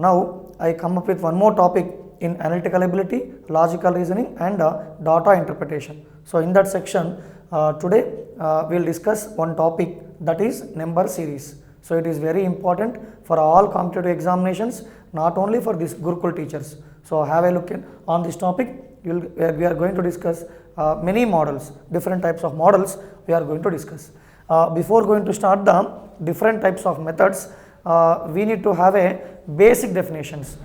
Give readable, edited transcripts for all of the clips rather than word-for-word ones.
Now I come up with one more topic in analytical ability, logical reasoning and data interpretation. So in that section today we will discuss one topic, that is number series. So it is very important for all competitive examinations, not only for this Gurukul teachers. So have a look on this topic. We are going to discuss many models, different types of models we are going to discuss. Before going to start the different types of methods, we need to have a basic definitions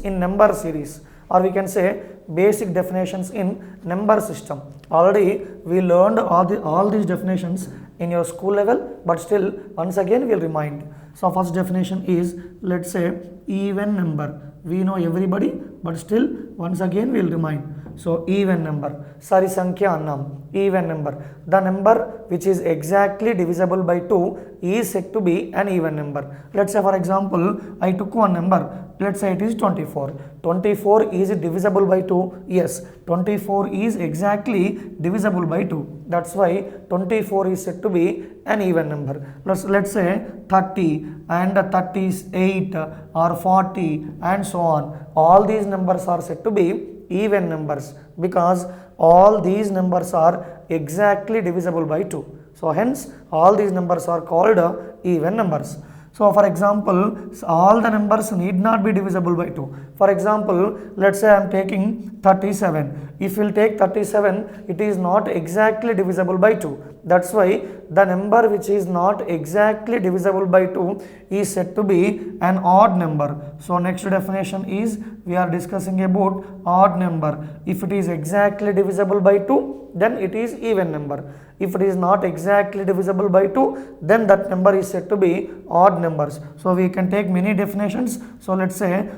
in number series, or we can say basic definitions in number system. Already we learned all these definitions in your school level, but still once again we will remind. So first definition is, let's say, even number. We know everybody, but still once again we will remind. So even number, Sari Sankhya annam, even number. The number which is exactly divisible by 2 is said to be an even number. Let's say for example, I took one number, let's say it is 24. 24 is divisible by 2? Yes, 24 is exactly divisible by 2. That's why 24 is said to be an even number. Let's say 30 and 38 or 40 and so on. All these numbers are said to be even numbers because all these numbers are exactly divisible by 2. So hence all these numbers are called even numbers. So for example, all the numbers need not be divisible by 2. For example, let's say I am taking 37. If you will take 37, it is not exactly divisible by 2. That's why the number which is not exactly divisible by 2 is said to be an odd number. So next definition is, we are discussing about odd number. If it is exactly divisible by 2, then it is even number. If it is not exactly divisible by 2, then that number is said to be odd numbers. So we can take many definitions. So let's say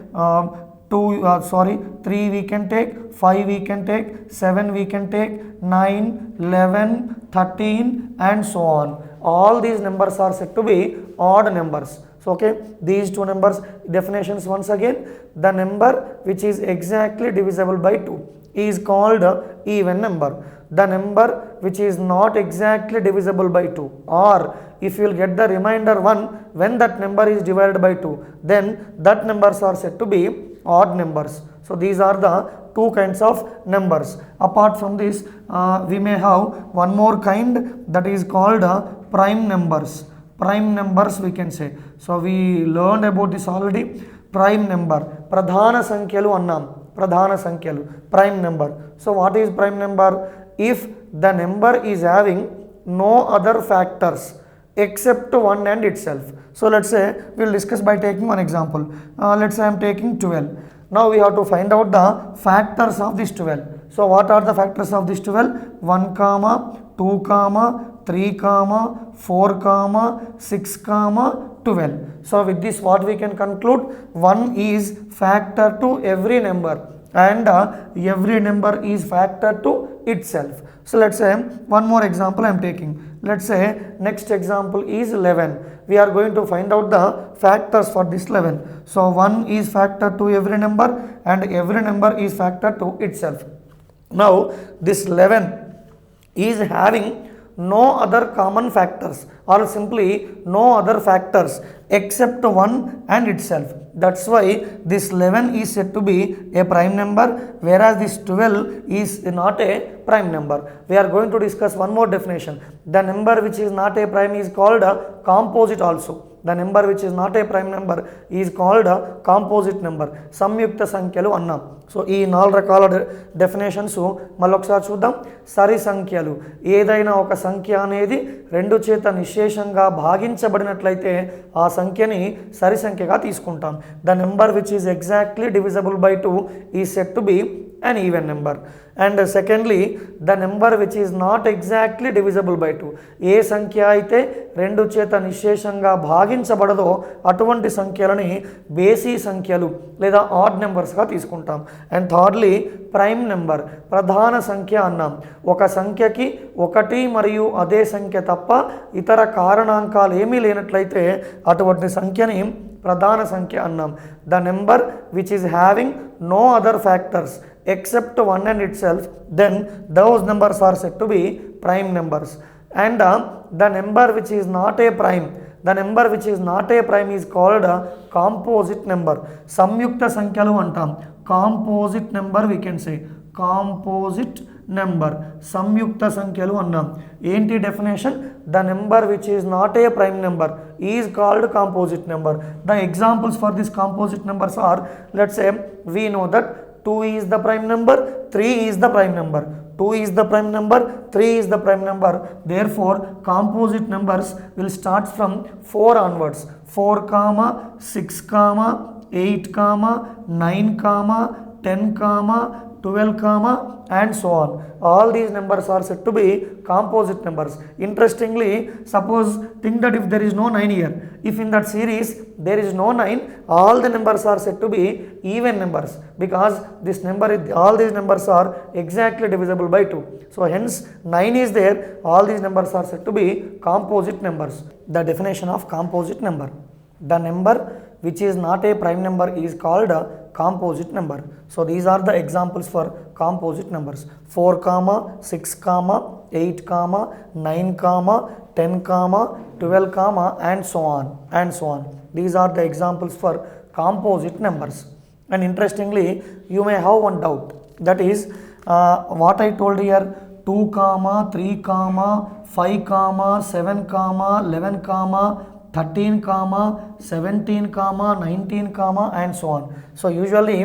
3 we can take, 5 we can take, 7 we can take, 9, 11, 13 and so on. All these numbers are said to be odd numbers. So okay, these two numbers definitions once again. The number which is exactly divisible by 2 is called even number. The number which is not exactly divisible by 2, or if you will get the remainder 1 when that number is divided by 2, then that numbers are said to be odd numbers. So these are the two kinds of numbers. Apart from this, we may have one more kind, that is called prime numbers. Prime numbers we can say. So we learned about this already. Prime number, pradhana sankyalu annam, pradhana sankyalu, prime number. So what is prime number? If the number is having no other factors except one and itself. So let's say we will discuss by taking one example. Let's say I am taking 12. Now we have to find out the factors of this 12. So what are the factors of this 12? 1 comma 2 comma 3 comma 4 comma 6 comma 12. So with this what we can conclude? 1 is factor to every number and every number is factor to itself. So let's say one more example I am taking. Let's say next example is 11. We are going to find out the factors for this 11. So 1 is factor to every number and every number is factor to itself. Now this 11 is having no other common factors, or simply no other factors except 1 and itself. That's why this 11 is said to be a prime number, whereas this 12 is not a prime number. We are going to discuss one more definition. The number which is not a prime is called a composite also. The number which is not a prime number is called a composite number. Samyukta Sankyalu annam. So ఈ 4 రకాల definitions మళ్ళీ ఒకసారి చూద్దాం. సరి సంఖ్యలు, ఏదైనా ఒక సంఖ్య అనేది 2 చేత నిశేషంగా భాగించబడినట్లయితే ఆ సంఖ్యని సరి సంఖ్యగా తీసుకుంటాం. The number which is exactly divisible by 2 is said to be an even number. And secondly, the number which is not exactly divisible by 2. ఏ సంఖ్య అయితే 2 చేత నిశేషంగా భాగించబడదో అటువంటి సంఖ్యలని బేసి సంఖ్యలు లేదా ఆడ్ నెంబర్స్గా తీసుకుంటాం. అండ్ థర్డ్లీ, ప్రైమ్ నెంబర్, ప్రధాన సంఖ్య అన్నాం. ఒక సంఖ్యకి 1 మరియు అదే సంఖ్య తప్ప ఇతర కారణాంకాలు ఏమీ లేనట్లయితే అటువంటి సంఖ్యని ప్రధాన సంఖ్య అన్నాం. The number which is having no other factors except 1 and itself, then those numbers are said to be prime numbers. And the number which is not a prime, The number which is not a prime is called a composite number. సంయుక్త సంఖ్యలు అంటాం. Composite number we can say. Composite number. సంయుక్త సంఖ్యలు అన్నాం. ఏంటి definition? The number which is not a prime number is called composite number. The examples for these composite numbers are, let's say we know that 2 is the prime number, 3 is the prime number. 2 is the prime number, 3 is the prime number. Therefore, composite numbers will start from 4 onwards. 4, 6, 8, 9, 10, 12, and so on. All these numbers are said to be composite numbers. Interestingly, suppose think that if there is no 9 here, if in that series there is no 9, all the numbers are said to be even numbers, because this number all these numbers are exactly divisible by 2. So hence 9 is there, all these numbers are said to be composite numbers. The definition of composite number: the number which is not a prime number is called a composite number. So these are the examples for composite numbers: 4, 6, 8, 9, 10, 12, and so on. These are the examples for composite numbers. And interestingly, you may have one doubt, that is what I told here: 2, 3, 5, 7, 11, 13, 17, 19, and so on. So usually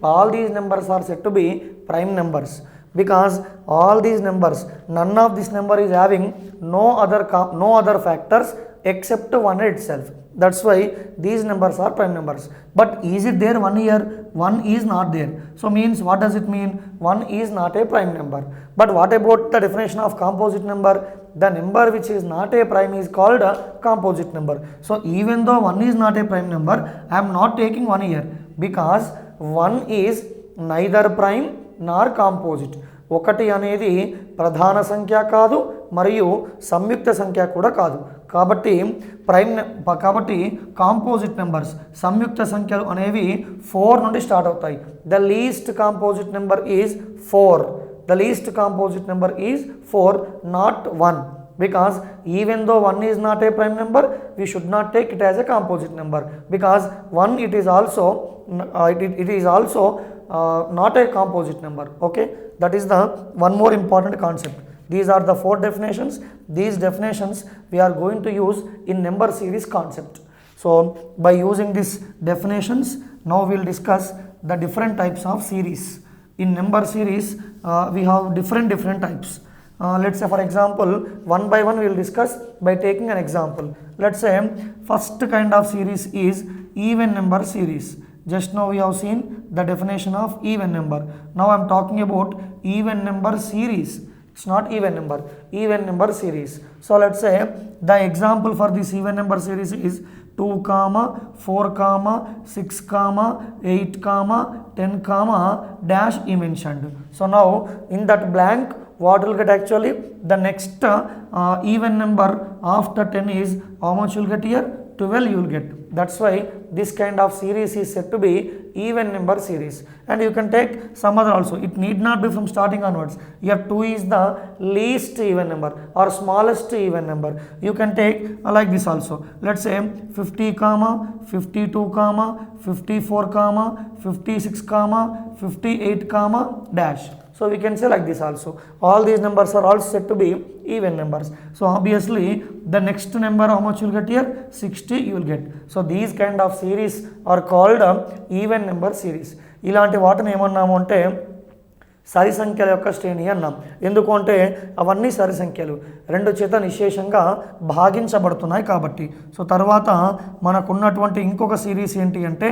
all these numbers are said to be prime numbers, because all these numbers, none of this number is having no other factors except 1 itself. That's why these numbers are prime numbers. But is it there 1 here? 1 is not there. So means, what does it mean? 1 is not a prime number. But what about the definition of composite number? The number which is not a prime is called a composite number. So even though 1 is not a prime number, I am not taking 1 here, because 1 is neither prime nor composite. ఒకటి అనేది ప్రధాన సంఖ్య కాదు, మరియు సంయుక్త సంఖ్య కూడా కాదు. కాబట్టి కాంపోజిట్ నెంబర్స్, సంయుక్త సంఖ్యలు అనేవి 4 నుండి స్టార్ట్ అవుతాయి. The least composite number is 4. The least composite number is 4, not 1, because even though 1 is not a prime number, we should not take it as a composite number, because 1 it is also not a composite number. Okay, that is the one more important concept. These are the 4 definitions. These definitions we are going to use in number series concept. So by using these definitions, now we will discuss the different types of series. In number series, we have different types. Let's say, for example, one by one we will discuss by taking an example. Let's say first kind of series is even number series. Just now we have seen the definition of even number. Now I am talking about even number series. It's not even number series. So let's say the example for this even number series is 2, 4, 6, 8, 10, dash he mentioned. So now in that blank, what will get actually? The next even number after 10 is, how much you will get here? 12 you will get. That's why this kind of series is said to be even number series. And you can take some other also. It need not be from starting onwards. Here 2 is the least even number or smallest even number. You can take like this also. Let's say 50, 52, 54, 56, 58, dash. So we can say like this also. All these numbers are also said to be even numbers. So obviously the next number, how much you will get here? 60 you will get. So these kind of series are called even number series. ఇలాంటి వాటిని ఏమన్నాము అంటే సరి సంఖ్యల యొక్క శ్రేణి అన్నాం. ఎందుకు అంటే అవన్నీ సరి సంఖ్యలు 2 చేత నిశేషంగా భాగించబడుతున్నాయి కాబట్టి. సో తర్వాత మనకున్నటువంటి ఇంకొక సిరీస్ ఏంటి అంటే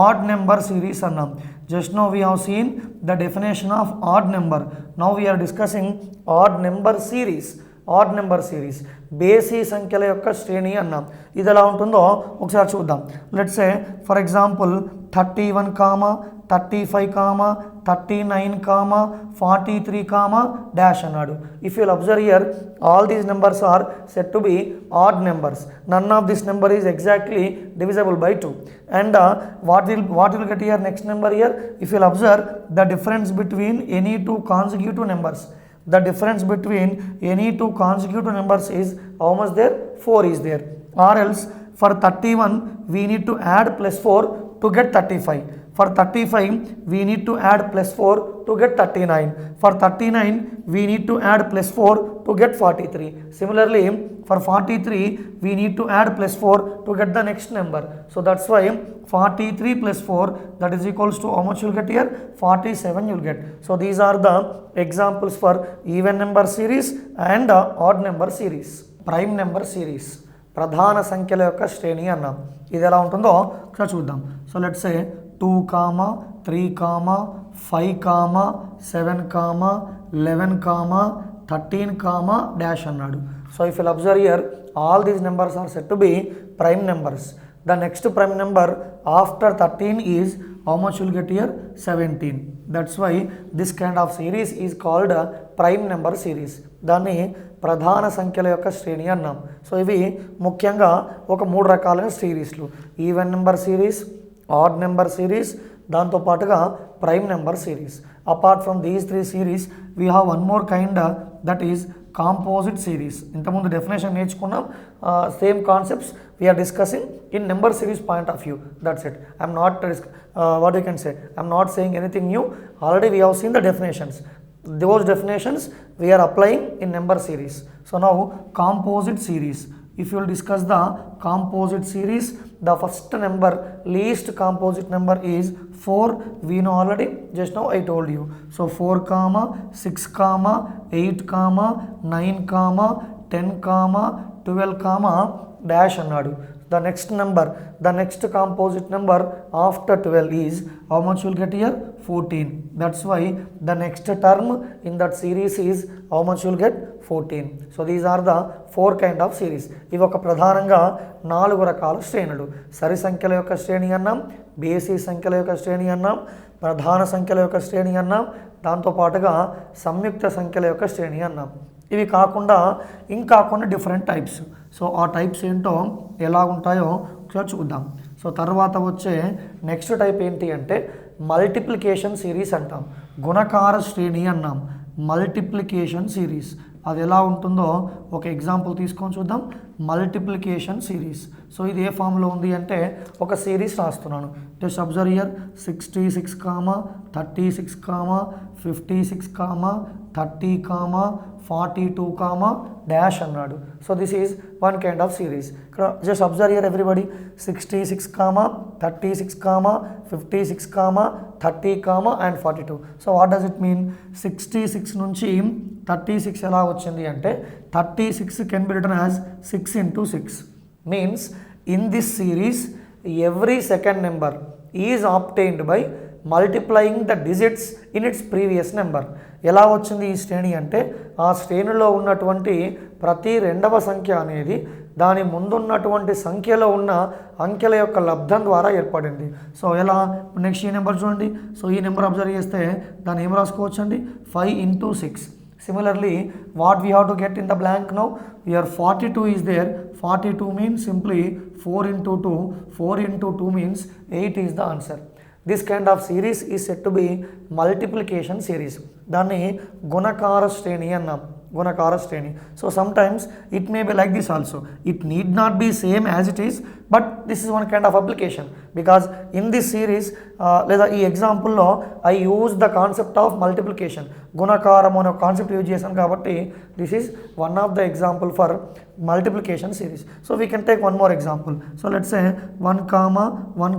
ఆడ్ నెంబర్ సిరీస్ అన్నాం. Just now we have seen the definition of odd number. Now we are discussing odd number series. Odd number series బేసి సంఖ్యల యొక్క శ్రేణి అన్నాం. ఇది ఎలా ఉంటుందో ఒకసారి చూద్దాం. Let's say for example 31, 35, 39, 43, dash అన్నాడు. If you will observe here, all these numbers are said to be odd numbers. None of this number is exactly divisible by 2. And what will get here next number here? If you will observe the difference between any 2 consecutive numbers. The difference between any 2 consecutive numbers is how much there? 4 is there. or else for 31 we need to add plus 4 to get 35. For 35 we need to add plus 4 to get 39. For 39 we need to add plus 4 to get 43. Similarly for 43 we need to add plus 4 to get the next number. So that's why 43 plus 4, that is equals to how much you'll get here? 47 you'll get. So these are the examples for even number series and odd number series. Prime number series, ప్రధాన సంఖ్యల యొక్క శ్రేణి అన్నాం. ఇది ఎలా ఉంటుందో ఒకసారి చూద్దాం. సో లెట్స్ సే 2, 3, 5, 7, 11, 13, డాష్ అన్నాడు. So if you observe here all these numbers are said to be prime numbers. The next prime number after 13 is how much you'll get here? 17. That's why this kind of series is called a prime number series. దాన్ని ప్రధాన సంఖ్యల యొక్క శ్రేణి అన్నాం. So ఇవి ముఖ్యంగా ఒక 3 రకాలైన సిరీస్లు: even number series, odd number series, దాంతోపాటుగా prime number series. Apart from these 3 series we have one more kind, that is composite series. ఇంతకుముందు డెఫినేషన్ నేర్చుకున్నాం. Same concepts we are discussing in number series point of view. That's it. I'm not what you can say, I'm not saying anything new. Already we have seen the definitions. Those definitions we are applying in number series. So now composite series. If you will discuss the composite series, the first number, least composite number is 4. We know already, just now I told you. So 4, 6, 8, 9, 10, 12, dash అన్నాడు. The next number, the next composite number after 12 is how much you will get here? 14. That's why the next term in that series is how much you will get? 14. So these are the 4 kind of series. ఇవి ఒక ప్రధానంగా 4 రకాల శ్రేణులు. సరి సంఖ్యల యొక్క శ్రేణి అన్నాం, బేసి సంఖ్యల యొక్క శ్రేణి అన్నాం, ప్రధాన సంఖ్యల యొక్క శ్రేణి అన్నాం, దాంతోపాటుగా సంయుక్త సంఖ్యల యొక్క శ్రేణి అన్నాం. ఇవి కాకుండా ఇంకా కొన్ని డిఫరెంట్ టైప్స్. సో ఆ టైప్స్ ఏంటో ఎలా ఉంటాయో ఒకసారి చూద్దాం. సో తర్వాత వచ్చే నెక్స్ట్ టైప్ ఏంటి అంటే మల్టిప్లికేషన్ సిరీస్ అంటాం, గుణకార శ్రేణి అన్నాం, మల్టిప్లికేషన్ సిరీస్. అది ఎలా ఉంటుందో ఒక ఎగ్జాంపుల్ తీసుకొని చూద్దాం. Multiplication series. సో ఇది ఏ ఫామ్లో ఉంది అంటే ఒక సిరీస్ రాస్తున్నాను. జస్ట్ అబ్జర్వ్ హియర్ 66, 36, 56, 30, 42, డాష్ అన్నాడు. So this is one kind of series. ఇక్కడ just observe here everybody 66, 36, 56, 30, and 42. So what does it mean? 66 నుంచి 36 ఎలా వచ్చింది అంటే 36 can be written as 6 into 6. Means in this series every second number is obtained by multiplying the digits in its previous number. ఎలా వచ్చింది ఈ శ్రేణి అంటే ఆ శ్రేణిలో ఉన్నటువంటి ప్రతి రెండవ సంఖ్య అనేది దాని ముందున్నటువంటి సంఖ్యలో ఉన్న అంకెల యొక్క లబ్ధం ద్వారా ఏర్పడింది. సో ఎలా? నెక్స్ట్ ఈ నెంబర్ చూడండి. సో ఈ నెంబర్ అబ్జర్వ్ చేస్తే దాన్ని ఏం రాసుకోవచ్చు అండి? 5 into 6. Similarly, what we have to get in the blank now? Here 42 is there. 42 means simply 4 into 2. 4 into 2 means 8 is the answer. This kind of series is said to be multiplication series. దాన్ని గుణకార శ్రేణి అన్నాం, గుణకార శ్రేణి. So sometimes it may be like this also. It need not be same as it is, but this is one kind of application because in this series లేదా ఈ ఎగ్జాంపుల్లో I use the concept of multiplication. గుణకారం అనే concept use చేశాను కాబట్టి this is one of the example for multiplication series. So we can take one more example. So let's say 1, 1,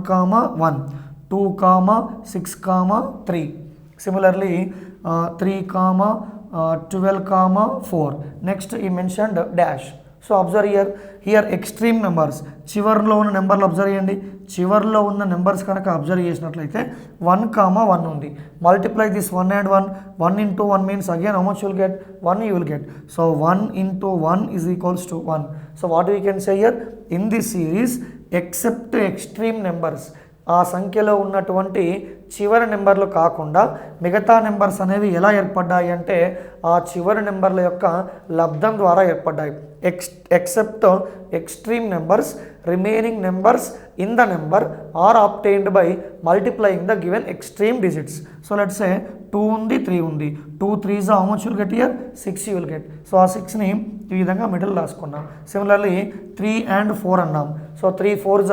1, 2, 6, 3. Similarly 3, 12, 4. Next he mentioned dash. So observe here extreme numbers. చివర్లో ఉన్న నెంబర్లు observe చేయండి. చివర్లో ఉన్న numbers కనుక observe చేసినట్లయితే 1, 1 ఉంది. Multiply this 1 and 1. 1 into 1 means again how much you will get? 1 you will get. So 1 into 1 is equals to 1. So what we can say here? In this series, except extreme numbers, ఆ సంఖ్యలో ఉన్నటువంటి చివరి నెంబర్లు కాకుండా మిగతా numbers అనేవి ఎలా ఏర్పడ్డాయి అంటే ఆ చివరి నెంబర్ల యొక్క లబ్ధం ద్వారా ఏర్పడ్డాయి. Except extreme numbers, remaining numbers in the number are obtained by multiplying the given extreme digits. So let's say 2 ఉంది, 3 ఉంది. 2 3s how much you will get here? 6 you will get. So ఆ 6ని ఈ విధంగా మిడిల్ రాసుకున్నాం. Similarly 3 and 4 అన్నాం. So 3 4s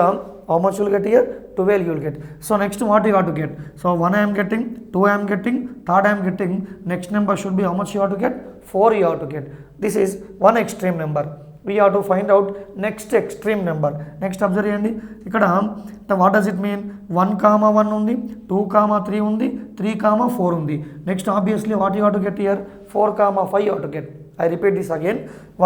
how much you will get here? 12 you will get. So next what you have to get? So 1 I am getting, 2 I am getting, third I am getting. Next number should be how much you have to get? 4 you have to get. This is one extreme number. We have to find out next extreme number. Next observe చేయండి ఇక్కడ what does it mean? 1 comma 1 ఉంది, 2 comma 3 ఉంది, 3 comma 4 ఉంది. Next obviously what you have to get here? 4 comma 5 you have to get. I repeat this again.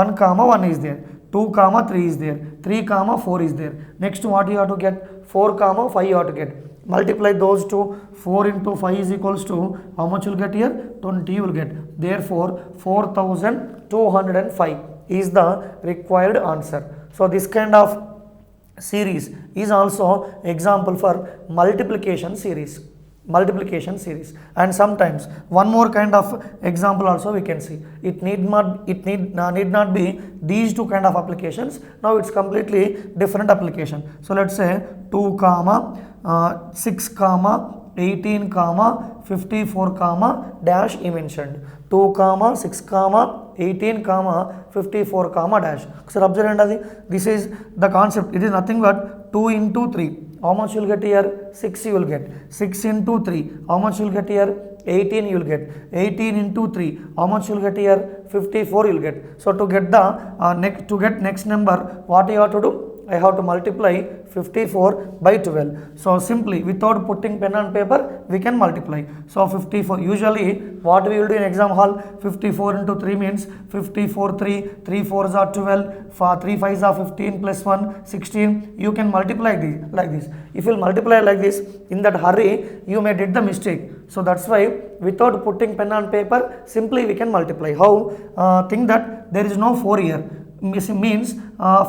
1 comma 1 is there, 2 comma 3 is there, 3 comma 4 is there. Next what you have to get? 4 comma 5 you have to get. Multiply those two. 4 into 5 is equals to how much you will get here? 20 you will get. Therefore 4205 is the required answer. So this kind of series is also example for multiplication series. And sometimes one more kind of example also we can see. It need not be these two kind of applications. Now it's completely different application. So let's say 2 comma 6 comma 18 comma 54 comma dash he mentioned. 2 comma 6 comma 18 comma 54 comma dash. So observe that this is the concept. It is nothing but 2 into 3. How much you will get here? 6 you will get. 6 into 3. How much you will get here? 18 you will get. 18 into 3. How much you will get here? 54 you will get. So to get the next number, what you have to do? I have to multiply 54 by 12. So simply without putting pen and paper we can multiply. So 54, usually what we will do in exam hall, 54 into 3 means 54 3, 3 4s are 12, 3 5s are 15 plus 1 16. You can multiply this like this. If you multiply like this, in that hurry you may did the mistake. So that's why without putting pen and paper simply we can multiply. How? Think that there is no 4 here. Means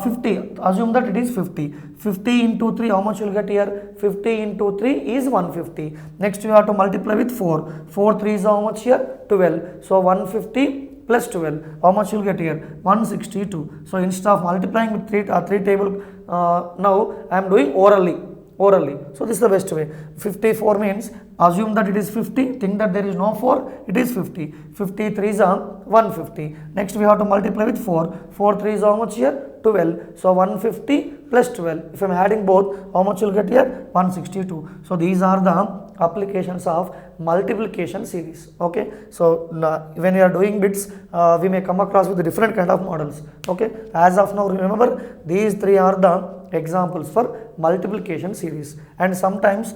50. Assume that it is 50. 50 into 3, how much you will get here? 50 into 3 is 150. Next you have to multiply with 4. 4 3 is how much here? 12. So 150 plus 12. How much you will get here? 162. So instead of multiplying with 3 table, now I am doing orally. So this is the best way. 54 means assume that it is 50, think that there is no 4, it is 50. 53 is 150. Next we have to multiply with 4. 4 3 is how much here? 12. So 150 plus 12. If I am adding both, how much you will get here? 162. So these are the applications of multiplication series. Okay. So when you are doing bits, we may come across with different kind of models. Okay. As of now, remember these 3 are the examples for multiplication series. And sometimes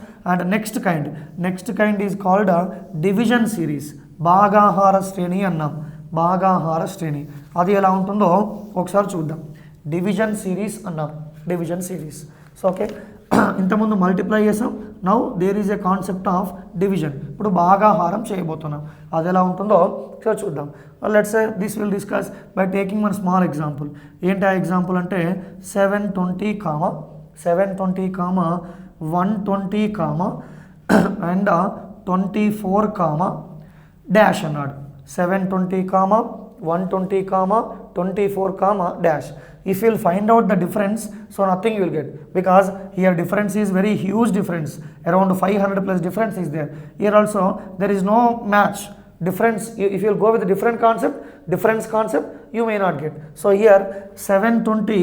next kind is called a division series. భాగాహార శ్రేణి అన్నాం. భాగాహార శ్రేణి అది ఎలా ఉంటుందో ఒకసారి చూద్దాం. Division series అన్నాం. Division series. So okay, ఇంతకుముందు మల్టిప్లై చేసాం. Now there is a concept of division. ఇప్పుడు భాగాహారం చేయబోతున్నాం. అది ఎలా ఉంటుందో ఒకసారి చూద్దాం. Let's say this will discuss by taking one small example. ఏంటి ఆ ఎగ్జాంపుల్ అంటే 720 comma 120 comma and 24 comma dash అన్నాడు. 720 comma 120 comma 24 comma dash. If you will find out the difference, so nothing you will get, because here difference is very huge difference, around 500 plus difference is there. Here also there is no match difference. If you will go with a different difference concept, you may not get. So here 720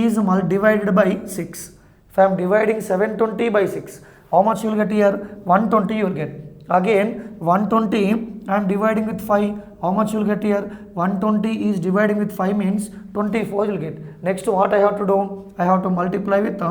is divided by 6. If I am dividing 720 by 6, how much you will get here? 120 you will get. Again 120 I am dividing with 5. How much you will get here? 120 is dividing with 5 means 24 you will get. Next what I have to do? I have to multiply with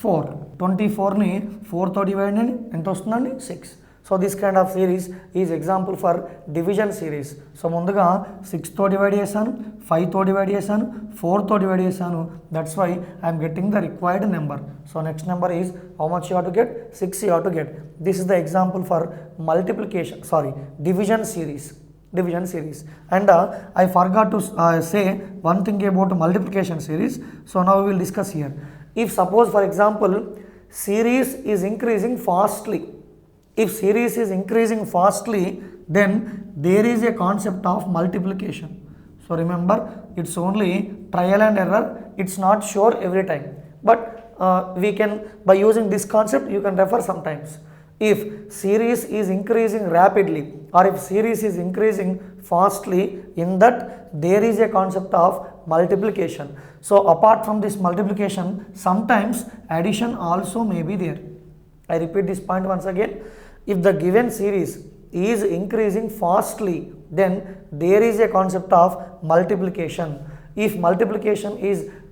4. 24 ni 4 తో divide చేయండి. ఎంత వస్తుందండి? 6. So this kind of series is example for division series. So ముందుగా 6 తో divide చేశాను, 5 తో divide చేశాను, 4 తో డివైడ్ చేశాను. That's why I'm getting the required number. So next number is how much you have to get? 6 you have to get. This is the example for division series. And I forgot to say one thing about multiplication series. So now we will discuss here. If suppose for example series is increasing fastly, if series is increasing fastly, then there is a concept of multiplication. So remember, it's only trial and error, it's not sure every time. But we can, by using this concept, you can refer sometimes. If series is increasing rapidly or if series is increasing fastly, in that there is a concept of multiplication. So apart from this multiplication, sometimes addition also may be there. I repeat this point once again. If the given series is increasing fastly, then there is a concept of multiplication. If multiplication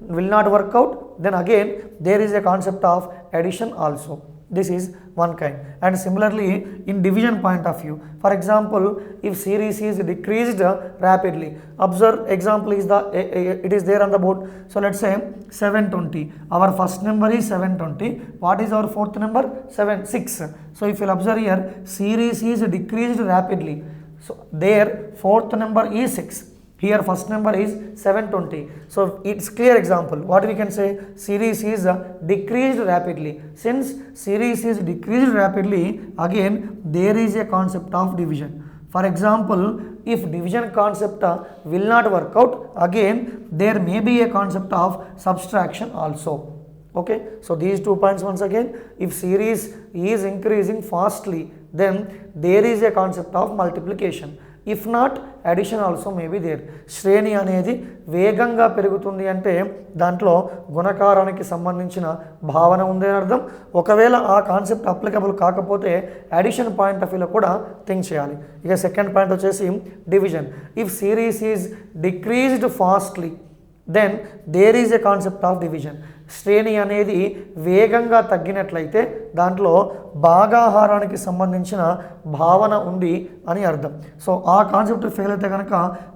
will not work out, then again there is a concept of addition also. This is one kind. And similarly, in division point of view, for example, if series is decreased rapidly, observe example is it is there on the board. So let's say 720. Our first number is 720. What is our fourth number? 6. So if you observe here, series is decreased rapidly. So there fourth number is 6. Here first number is 720. So it's clear example. What we can say? Series is decreased rapidly. Since series is decreased rapidly, again there is a concept of division. For example, if division concept will not work out, again there may be a concept of subtraction also. Okay, so these 2 points once again. If series is increasing fastly, then there is a concept of multiplication. If not, addition also may be there. శ్రేణి అనేది వేగంగా పెరుగుతుంది అంటే దాంట్లో గుణకారానికి సంబంధించిన భావన ఉంది అని అర్థం. ఒకవేళ ఆ కాన్సెప్ట్ అప్లికబుల్ కాకపోతే అడిషన్ పాయింట్ ఆఫ్ వ్యూలో కూడా థింక్ చేయాలి. ఇక సెకండ్ పాయింట్ వచ్చేసి division. If series is decreased fastly, then there is a concept of division. శ్రేణి అనేది వేగంగా తగ్గినట్లయితే దాంట్లో భాగాహారానికి సంబంధించిన భావన ఉంది అని అర్థం. సో ఆ కాన్సెప్ట్ ఫెయిల్ అయితే కనుక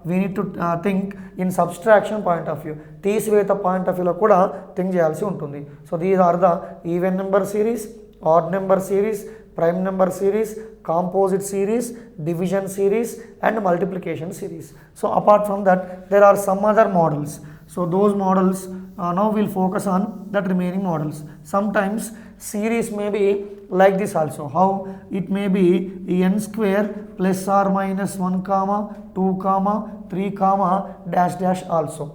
we need to think in subtraction point of view, తీసివేత పాయింట్ ఆఫ్ వ్యూలో కూడా థింక్ చేయాల్సి ఉంటుంది. So these are the even number series, odd number series, prime number series, composite series, division series and multiplication series. So apart from that, there are some other models. So those models, now we'll focus on that remaining models. Sometimes series may be like this also. How? It may be n square plus or minus 1 comma 2 comma 3 comma dash dash also.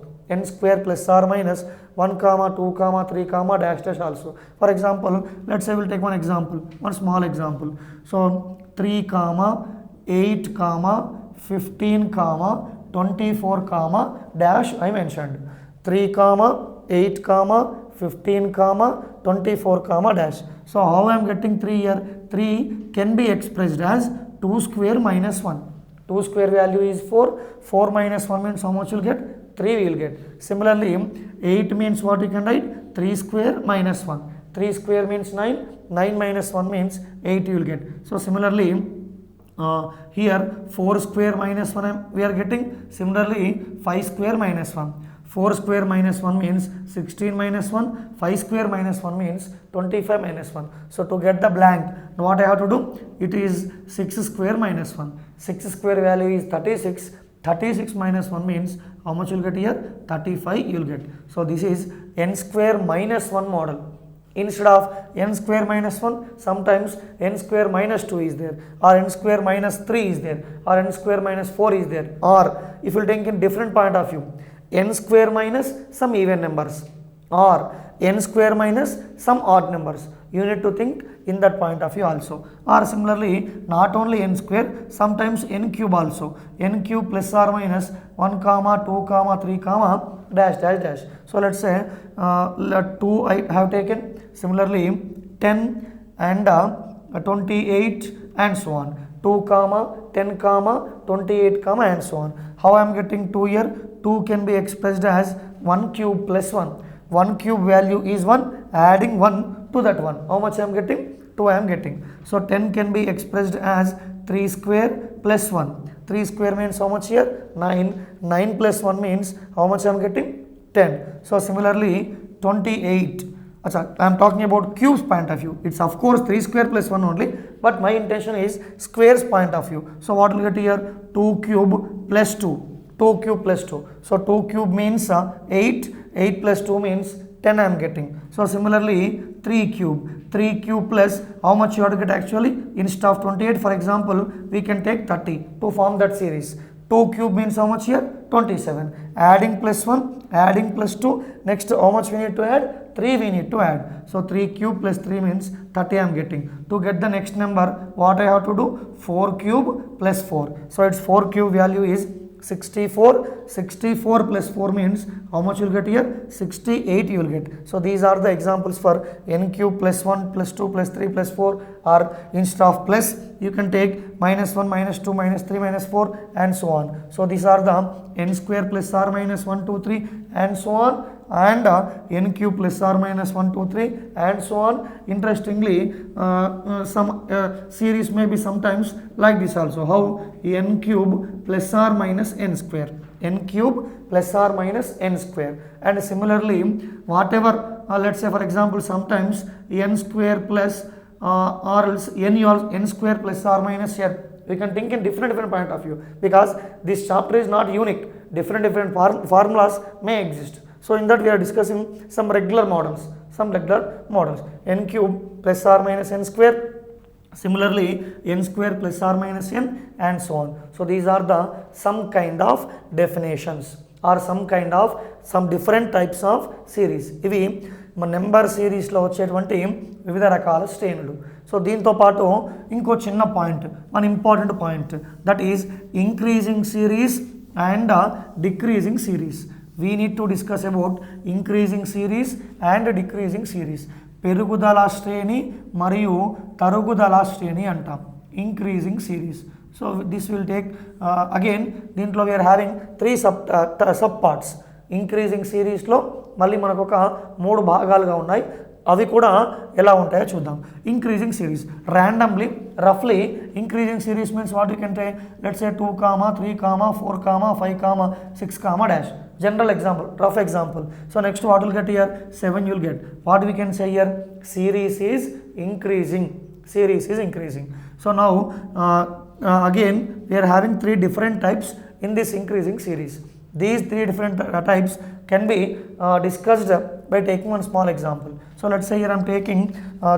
N square plus or minus 1 comma 2 comma 3 comma dash dash also. For example, let's say we'll take one example, one small example. So 3 comma 8 comma 15 comma 24 comma dash I mentioned. 3 comma 8 comma 15 comma 24 comma dash. So how I am getting 3 here? 3 can be expressed as 2 square minus 1. 2 square value is 4. 4 minus 1 means how much you'll get? 3 we will get. Similarly, 8 means what you can write? 3 square minus 1. 3 square means 9. 9 minus 1 means 8 you will get. So similarly, here 4 square minus 1 we are getting. Similarly, 5 square minus 1. 4 square minus 1 means 16 minus 1. 5 square minus 1 means 25 minus 1. So to get the blank, what I have to do? It is 6 square minus 1. 6 square value is 36. 36 minus 1 means how much you will get here? 35 you will get. So this is n square minus 1 model. Instead of n square minus 1, sometimes n square minus 2 is there, or n square minus 3 is there, or n square minus 4 is there. Or if you take in different point of view, n square minus some even numbers, or n square minus some odd numbers. You need to think in that point of view also. Or similarly, not only n square, sometimes n cube also. N cube plus or minus 1 comma 2 comma 3 comma dash dash dash. So let's say 2 I have taken. Similarly, 10 and 28 and so on. 2 comma 10 comma 28 comma and so on. How I am getting 2 here? 2 can be expressed as 1 cube plus 1. 1 cube value is 1, adding 1 to that 1. How much I am getting? 2 I am getting. So 10 can be expressed as 3 square plus 1. 3 square means how much here? 9. 9 plus 1 means how much I am getting? 10. So similarly, 28. I am talking about cubes point of view. It's of course 3 square plus 1 only, but my intention is squares point of view. So what will get here? 2 cube plus 2. 2 cube plus 2. So 2 cube means 8. 8 plus 2 means 10 I am getting. So similarly, 3 cube. 3 cube plus how much you have to get actually? Instead of 28, for example, we can take 30 to form that series. 2 cube means how much here? 27. Adding plus 1, adding plus 2. Next, how much we need to add? 3 we need to add. So 3 cube plus 3 means 30 I am getting. To get the next number, what I have to do? 4 cube plus 4. So its 4 cube value is 64. 64 plus 4 means how much you will get here? 68 you will get. So these are the examples for n cube plus 1 plus 2 plus 3 plus 4, or instead of plus you can take minus 1 minus 2 minus 3 minus 4 and so on. So these are the n square plus r minus 1 2 3 and so on, and n cube plus r minus 1 2 3 and so on. Interestingly, some series may be sometimes like this also. How? N cube plus r minus n square. N cube plus r minus n square. And similarly, whatever, let's say for example, sometimes n square plus or else n square plus r minus n. We can think in different point of view, because this chapter is not unique. Different formulas may exist. So in that we are discussing some regular models. N cube plus r minus n square. Similarly, n square plus r minus n and so on. So these are the some kind of definitions, or some different types of series. ఇవి మన number సిరీస్లో వచ్చేటువంటి వివిధ రకాల శ్రేణులు. So దీంతో పాటు ఇంకో చిన్న పాయింట్, మన important point, that is increasing series and decreasing series. We need to discuss about increasing series and decreasing series. పెరుగుదల శ్రేణి మరియు తరుగుదల శ్రేణి అంటాం, increasing series. So this will take again, దీంట్లో we are having 3 sub parts. Increasing సిరీస్లో మళ్ళీ మనకు ఒక 3 భాగాలుగా ఉన్నాయి. అవి కూడా ఎలా ఉంటాయో చూద్దాం. ఇంక్రీజింగ్ సిరీస్, ర్యాండమ్లీ రఫ్లీ increasing series means what you can take, let's say 2, 3, 4, 5, 6, dash. General example, rough example. So next what will get here? 7 you will get. What we can say here? Series is increasing. So now again we are having 3 different types in this increasing series. These 3 different types can be discussed by taking one small example. So let's say here I am taking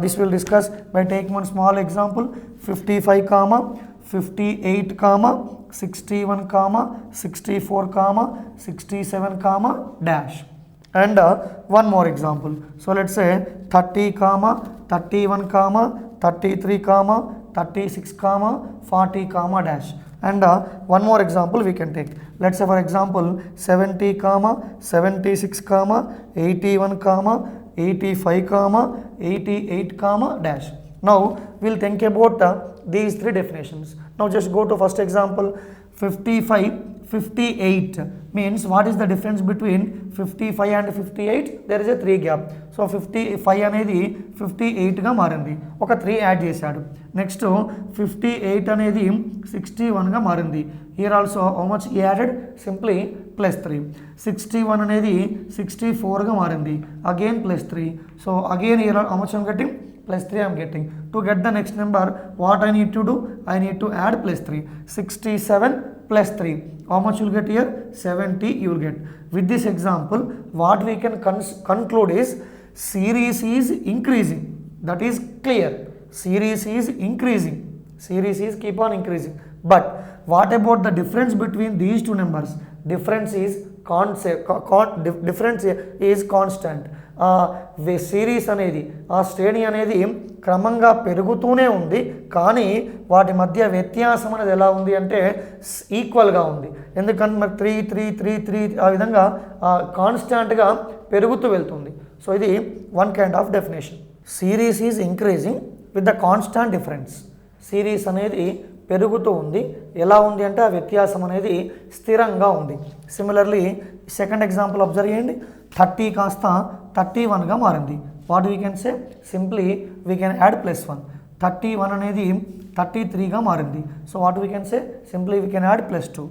this will discuss by taking one small example: 55, 58, 61, 64, 67, dash. And one more example. So let's say 30, 31, 33, 36, 40, dash. And one more example we can take. Let's say for example 70, 76, 81, 85, 88, dash. Now we'll think about these 3 definitions. Now just go to first example. 58 means what is the difference between 55 and 58? There is a 3 gap. So 55 అనేది 58 గా మారింది, ఒక 3 add చేశాడు. Next 58 అనేది 61 గా మారింది. Here also how much he added? Simply plus 3. 61 అనేది 64 గా మారింది, again plus 3. So again here how much I am getting? Plus 3 I am getting. To get the next number, what I need to do? I need to add plus 3. 67 plus 3. How much you will get here? 70 you will get. With this example, what we can conclude is series is increasing. That is clear. Series is increasing. Series is keep on increasing. But what about the difference between these 2 numbers? Difference is constant. Series అనేది, ఆ శ్రేణి అనేది క్రమంగా పెరుగుతూనే ఉంది, కానీ వాటి మధ్య వ్యత్యాసం అనేది ఎలా ఉంది అంటే ఈక్వల్గా ఉంది. ఎందుకంటే మరి 3, 3, 3, 3 ఆ విధంగా కాన్స్టాంట్గా పెరుగుతూ వెళ్తుంది. సో ఇది one kind of definition. Series is increasing with the constant difference. Series అనేది పెరుగుతూ ఉంది, ఎలా ఉంది అంటే ఆ వ్యత్యాసం అనేది స్థిరంగా ఉంది. సిమిలర్లీ సెకండ్ ఎగ్జాంపుల్ అబ్జర్వ్ చేయండి. 30 కాస్త 31 గా మారింది. What we can say? Simply we can add plus 1. 31 అనేది 33 గా మారింది. So what we can say? Simply we can add plus 2.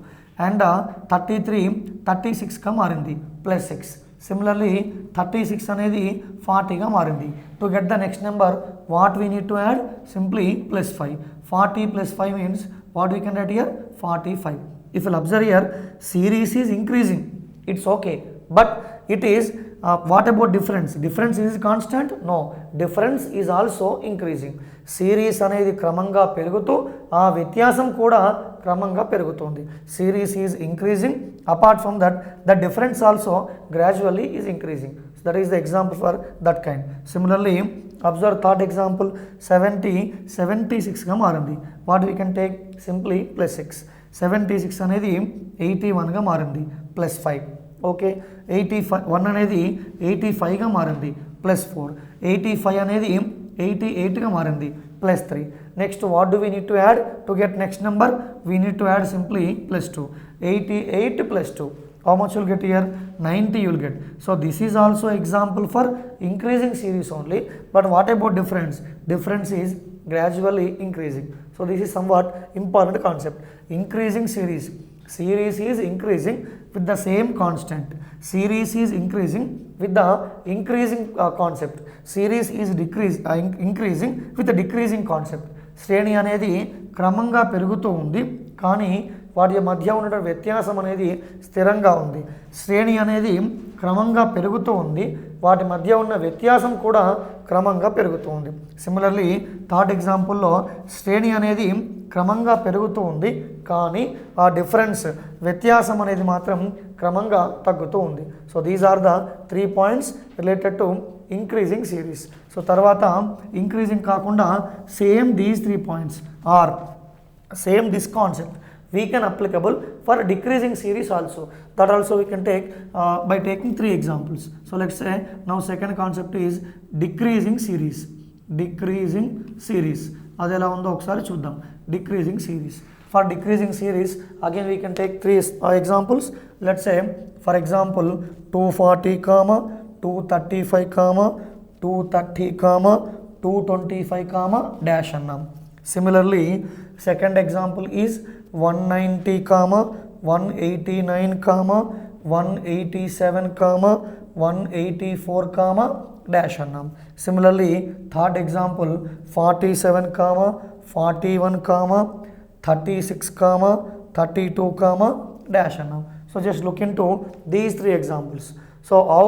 And 33 36 గా మారింది, ప్లస్ 6. సిమిలర్లీ 36 అనేది 40 గా మారింది. To get the next number, what we need to add? Simply plus 5. 40 plus 5 means what we can write here? 45. If you observe here, series is increasing. It's okay, but it is What about difference? Difference is constant? No, difference is also increasing. Series అనేది క్రమంగా పెరుగుతూ ఆ వ్యత్యాసం కూడా క్రమంగా పెరుగుతుంది. Series is increasing, apart from that the difference also gradually is increasing. That is the example for that kind. Similarly observe third example, 76గా మారింది. What we can take simply +6. 76 అనేది 81గా మారింది, +5. ఓకే, 1 అనేది 85గా మారింది, +4. 85 అనేది 88గా మారింది, +3. Next what do we need to add to get next number? We need to add simply +2. 88 + 2. How much you'll get here? 90 you'll get. So this is also example for increasing series only. But what about difference? Difference is gradually increasing. So this is somewhat important concept. Increasing series. Series is increasing with the same constant. Series is increasing with the increasing concept. Series is increasing with the decreasing concept. శ్రేణి అనేది క్రమంగా పెరుగుతూ ఉంది, కానీ వాటి మధ్య ఉన్న వ్యత్యాసం అనేది స్థిరంగా ఉంది. శ్రేణి అనేది క్రమంగా పెరుగుతూ ఉంది, వాటి మధ్య ఉన్న వ్యత్యాసం కూడా క్రమంగా పెరుగుతూ ఉంది. సిమిలర్లీ థర్డ్ ఎగ్జాంపుల్లో శ్రేణి అనేది క్రమంగా పెరుగుతూ ఉంది, కానీ ఆ డిఫరెన్స్ వ్యత్యాసం అనేది మాత్రం క్రమంగా తగ్గుతూ ఉంది. So these are the 3 points related to increasing series. So తర్వాత ఇంక్రీజింగ్ కాకుండా same these 3 points are same this concept we can applicable for decreasing series also. That also we can take by taking 3 examples. So let's say now second concept is decreasing series. Decreasing series adela undo okasari chuddam. Decreasing series. For decreasing series again we can take 3 examples. Let's say for example 240 comma 235 comma 230 comma 225 comma dash annam. Similarly second example is 190 comma 189 comma 187 comma 184 comma dash annam. Similarly third example 47 comma 41 comma 36 comma 32 comma dash annam. So just look into these 3 examples. So how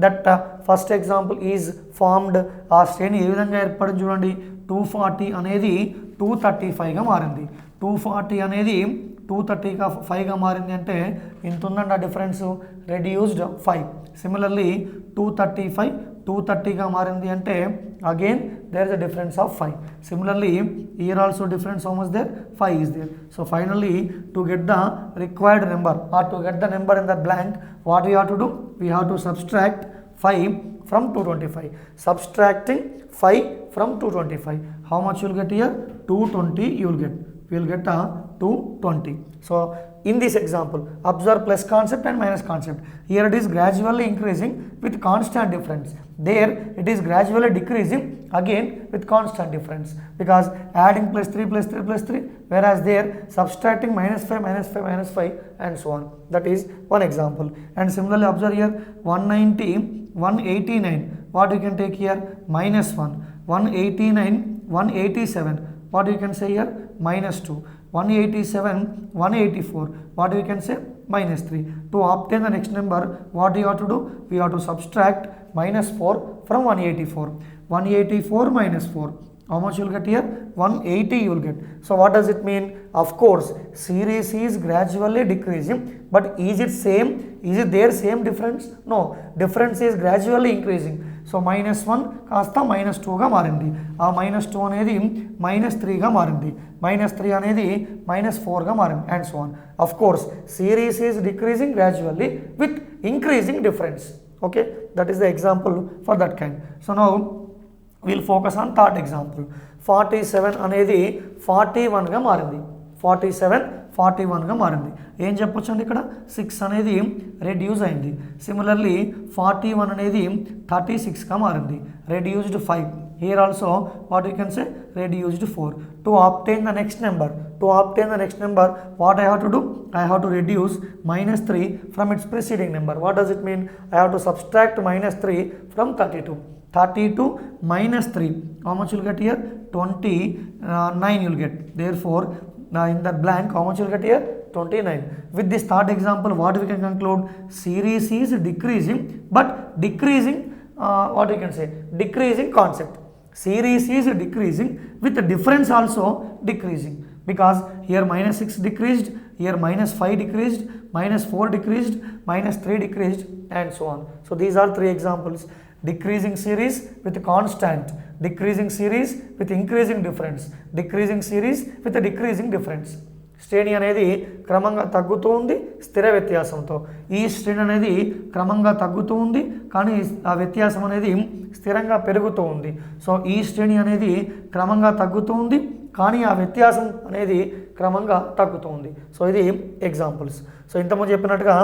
that first example is formed, ఆ శ్రేణి ఏ విధంగా ఏర్పడింది చూడండి. 240 అనేది 235గా మారింది, 240 అనేది 235గా మారింది అంటే ఇంత ఉందండి ఆ డిఫరెన్స్, రెడ్యూస్డ్ 5. సిమిలర్లీ 235 230గా మారింది అంటే again there is a difference of 5. Similarly here also difference how much there, 5 is there. So finally to get the required number or to get the number in the blank, what we have to do? We have to subtract 5 from 225. Subtracting 5 from 225, how much you will get here? 220 you will get. We will get 220. So in this example observe plus concept and minus concept. Here it is gradually increasing with constant difference, there it is gradually decreasing again with constant difference, because adding +3 +3 +3, whereas there subtracting -5 -5 -5 and so on. That is one example. And similarly observe here 190 189, what you can take here? -1. 189 187, what you can say here? -2. 187 184, what we can say? -3. To obtain the next number, what you have to do? We have to subtract -4 from 184. 184 -4, how much you will get here? 180 you will get. So what does it mean? Of course series is gradually decreasing, but is it same? Is it there same difference? No, difference is gradually increasing. So -1 కాస్త -2గా మారింది, ఆ -2 అనేది -3గా మారింది, -3 అనేది -4గా మారింది, and so on. Of course series is decreasing gradually with increasing difference. Okay, that is the example for that kind. So now will focus on third example. 47 అనేది 41గా మారింది, 47 41గా మారింది. ఏం చెప్పొచ్చండి ఇక్కడ? 6 అనేది రెడ్యూస్ అయింది. సిమిలర్లీ 41 అనేది 36గా మారింది, reduced 5. Here also what you can say? Reduced 4. To obtain the next number, what I have to do? I have to reduce -3 from its preceding number. What does it mean? I have to subtract -3 from 32. 32 -3, how much you'll get here? 29 you'll get. Therefore in the blank, how much you'll get here? 29. With this third example, what we can conclude? Series is decreasing, but decreasing, what we can say? Decreasing concept. Series is decreasing with the difference also decreasing, because here -6 decreased, here -5 decreased, -4 decreased, -3 decreased, and so on. So these are 3 examples. Decreasing series with constant, decreasing series with increasing difference, decreasing series with a decreasing difference. శ్రేణి అనేది క్రమంగా తగ్గుతూ ఉంది స్థిర వ్యత్యాసంతో. ఈ శ్రేణి అనేది క్రమంగా తగ్గుతూ ఉంది కానీ ఆ వ్యత్యాసం అనేది స్థిరంగా పెరుగుతూ ఉంది. సో ఈ శ్రేణి అనేది క్రమంగా తగ్గుతూ ఉంది కానీ ఆ వ్యత్యాసం అనేది క్రమంగా తగ్గుతూ ఉంది. సో ఇది ఎగ్జాంపుల్స్. సో ఇంతకుముందు చెప్పినట్టుగా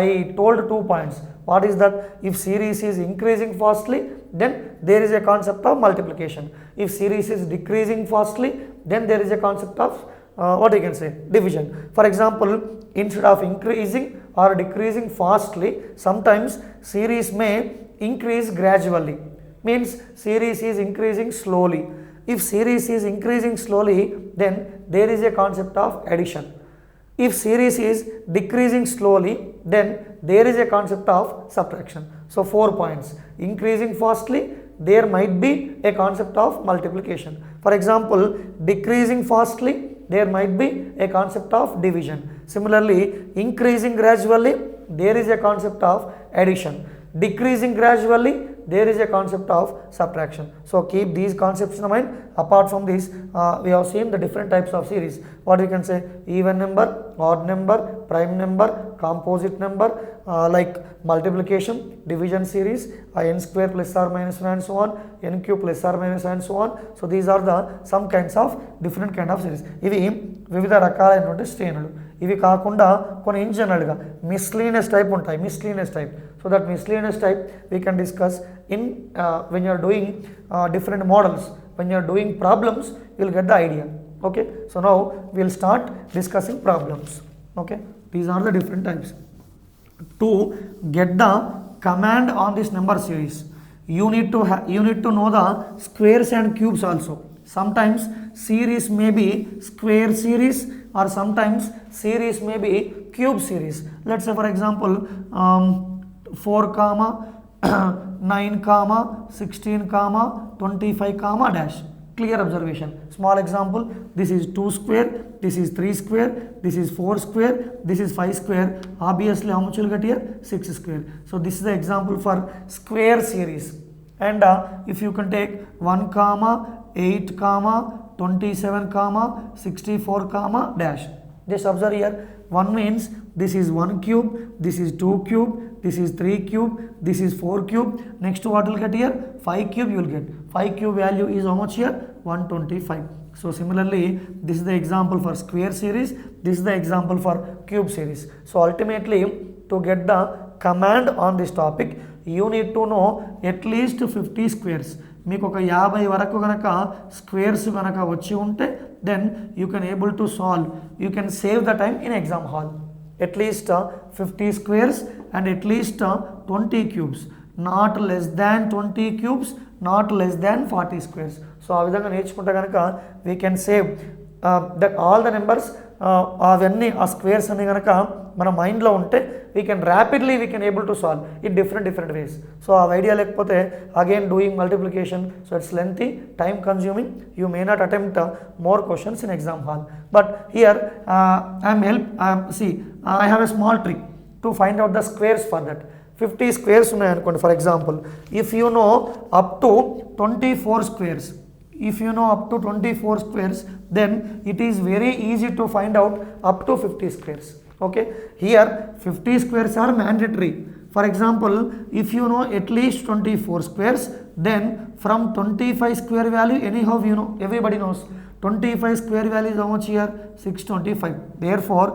I told 2 points. What is that? If series is increasing fastly, then there is a concept of multiplication. If series is decreasing fastly, then there is a concept of what you can say, division. For example, instead of increasing or decreasing fastly, sometimes series may increase gradually, means series is increasing slowly. If series is increasing slowly, then there is a concept of addition. If series is decreasing slowly, then there is a concept of subtraction. So 4 points. Increasing fastly, there might be a concept of multiplication. For example, decreasing fastly, there might be a concept of division. Similarly, increasing gradually, there is a concept of addition. Decreasing gradually, there is a concept of subtraction. So keep these concepts in mind. Apart from this, we have seen the different types of series. What we can say? Even number, odd number, prime number, composite number, like multiplication, division series, n square plus or minus 1 and so on, n cube plus or minus and so on. So these are the some kinds of different kind of series. ఇవి వివిధ రకాలైనటువంటి శ్రేణులు. ఇవి కాకుండా కొన్ని in జనరల్గా miscellaneous type ఉంటాయి. Miscellaneous type. So that miscellaneous type we can discuss in when you are doing different models, when you are doing problems, you will get the idea. Okay, so now we will start discussing problems. Okay, these are the different types. To get the command on this number series, you need to know the squares and cubes also. Sometimes series may be square series or sometimes series may be cube series. Let's say for example 4 comma 9 comma 16 comma 25 comma dash. Clear observation. Small example, this is 2 square, this is 3 square, this is 4 square, this is 5 square. Obviously how much you will get here? 6 square. So this is the example for square series. And if you can take 1 comma 8 comma 27 comma 64 comma dash. Just observe here, 1 means this is 1 cube, this is 2 cube, this is 3 cube, this is 4 cube. Next what will get here? 5 cube you will get. 5 cube value is how much here? 125. So similarly, this is the example for square series, this is the example for cube series. So ultimately, to get the command on this topic, you need to know at least 50 squares. మీకు ఒక 50 వరకు కనుక squares కనుక వచ్చి ఉంటే then you can able to solve, you can save the time in exam hall. At least 50 squares and at least 20 cubes, not less than 20 cubes, not less than 40 squares. So ఆ విధంగా నేర్చుకుంటే కనుక we can save that all the numbers, అవన్నీ ఆ squares అన్ని కనుక మన మైండ్లో ఉంటే we can rapidly able to solve in different ways. So ఆ ఐడియా లేకపోతే again doing multiplication, so it's lengthy, time consuming, you may not attempt more questions in exam hall. But here I have a small trick to find out the squares for that. 50 squares ఉన్నాయి అనుకోండి. For example, if you know up to 24 squares, if you know up to 24 squares, then it is very easy to find out up to 50 squares. Okay, here 50 squares are mandatory. For example, if you know at least 24 squares, then from 25 square value, anyhow you know, everybody knows 25 square value is how much here? 625. Therefore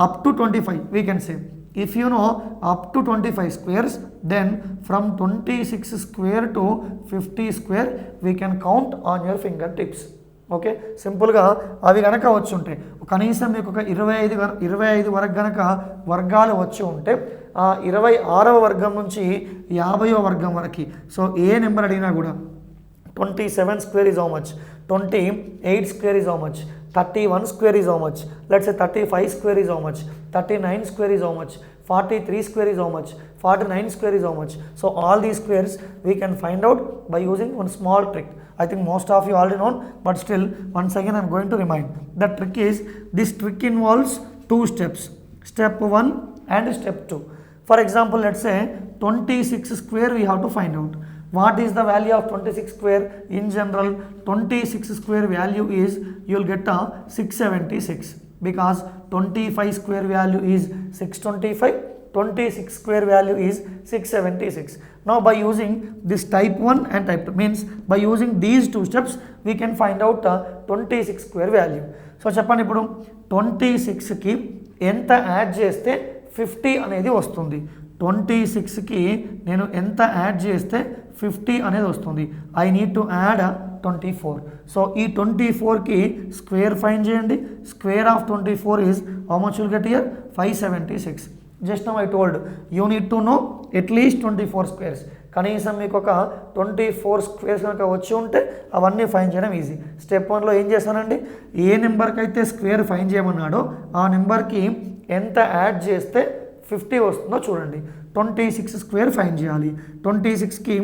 up to 25 we can say, if you know up to 25 squares, then from 26 square to 50 square we can count on your fingertips. Okay, సింపుల్గా అవి కనుక వచ్చి ఉంటే కనీసం మీకు ఒక 25 వరకు కనుక వర్గాలు వచ్చి ఉంటే ఆ 26వ వర్గం నుంచి 50వ వర్గం వరకు, సో ఏ నెంబర్ అడిగినా కూడా 27 square is how much, 28 square is how much, 31 square is how much? Let's say 35 square is how much? 39 square is how much? 43 square is how much? 49 square is how much? So all these squares we can find out by using one small trick. I think most of you already know, but still once again I am going to remind. The trick is, this trick involves two steps, step 1 and step 2. For example, let's say 26 square we have to find out. What is the value of 26 square? In general, 26 square value is, you will get a 676, because 25 square value is 625, 26 square value is 676. Now by using this type 1 and type 2, means by using these two steps we can find out the 26 square value. So చెప్పండి, ఇప్పుడు 26కి ఎంత add చేస్తే 50 అనేది వస్తుంది? 26కి నేను ఎంత add చేస్తే 50 అనేది వస్తుంది? I need to add 24. So ఈ 24కి స్క్వేర్ ఫైండ్ చేయండి. Square of 24 is how much will get here? 576. Just now I told you need to know at least 24 squares. కనీసం మీకు ఒక 24 స్క్వేర్స్ కనుక వచ్చి ఉంటే అవన్నీ ఫైండ్ చేయడం ఈజీ. స్టెప్ 1లో ఏం చేస్తానండి, ఏ నెంబర్కి అయితే స్క్వేర్ ఫైండ్ చేయమన్నాడో ఆ నెంబర్కి ఎంత యాడ్ చేస్తే 50 వస్తుందో చూడండి. 26 స్క్వేర్ ఫైండ్ చేయాలి. 26కి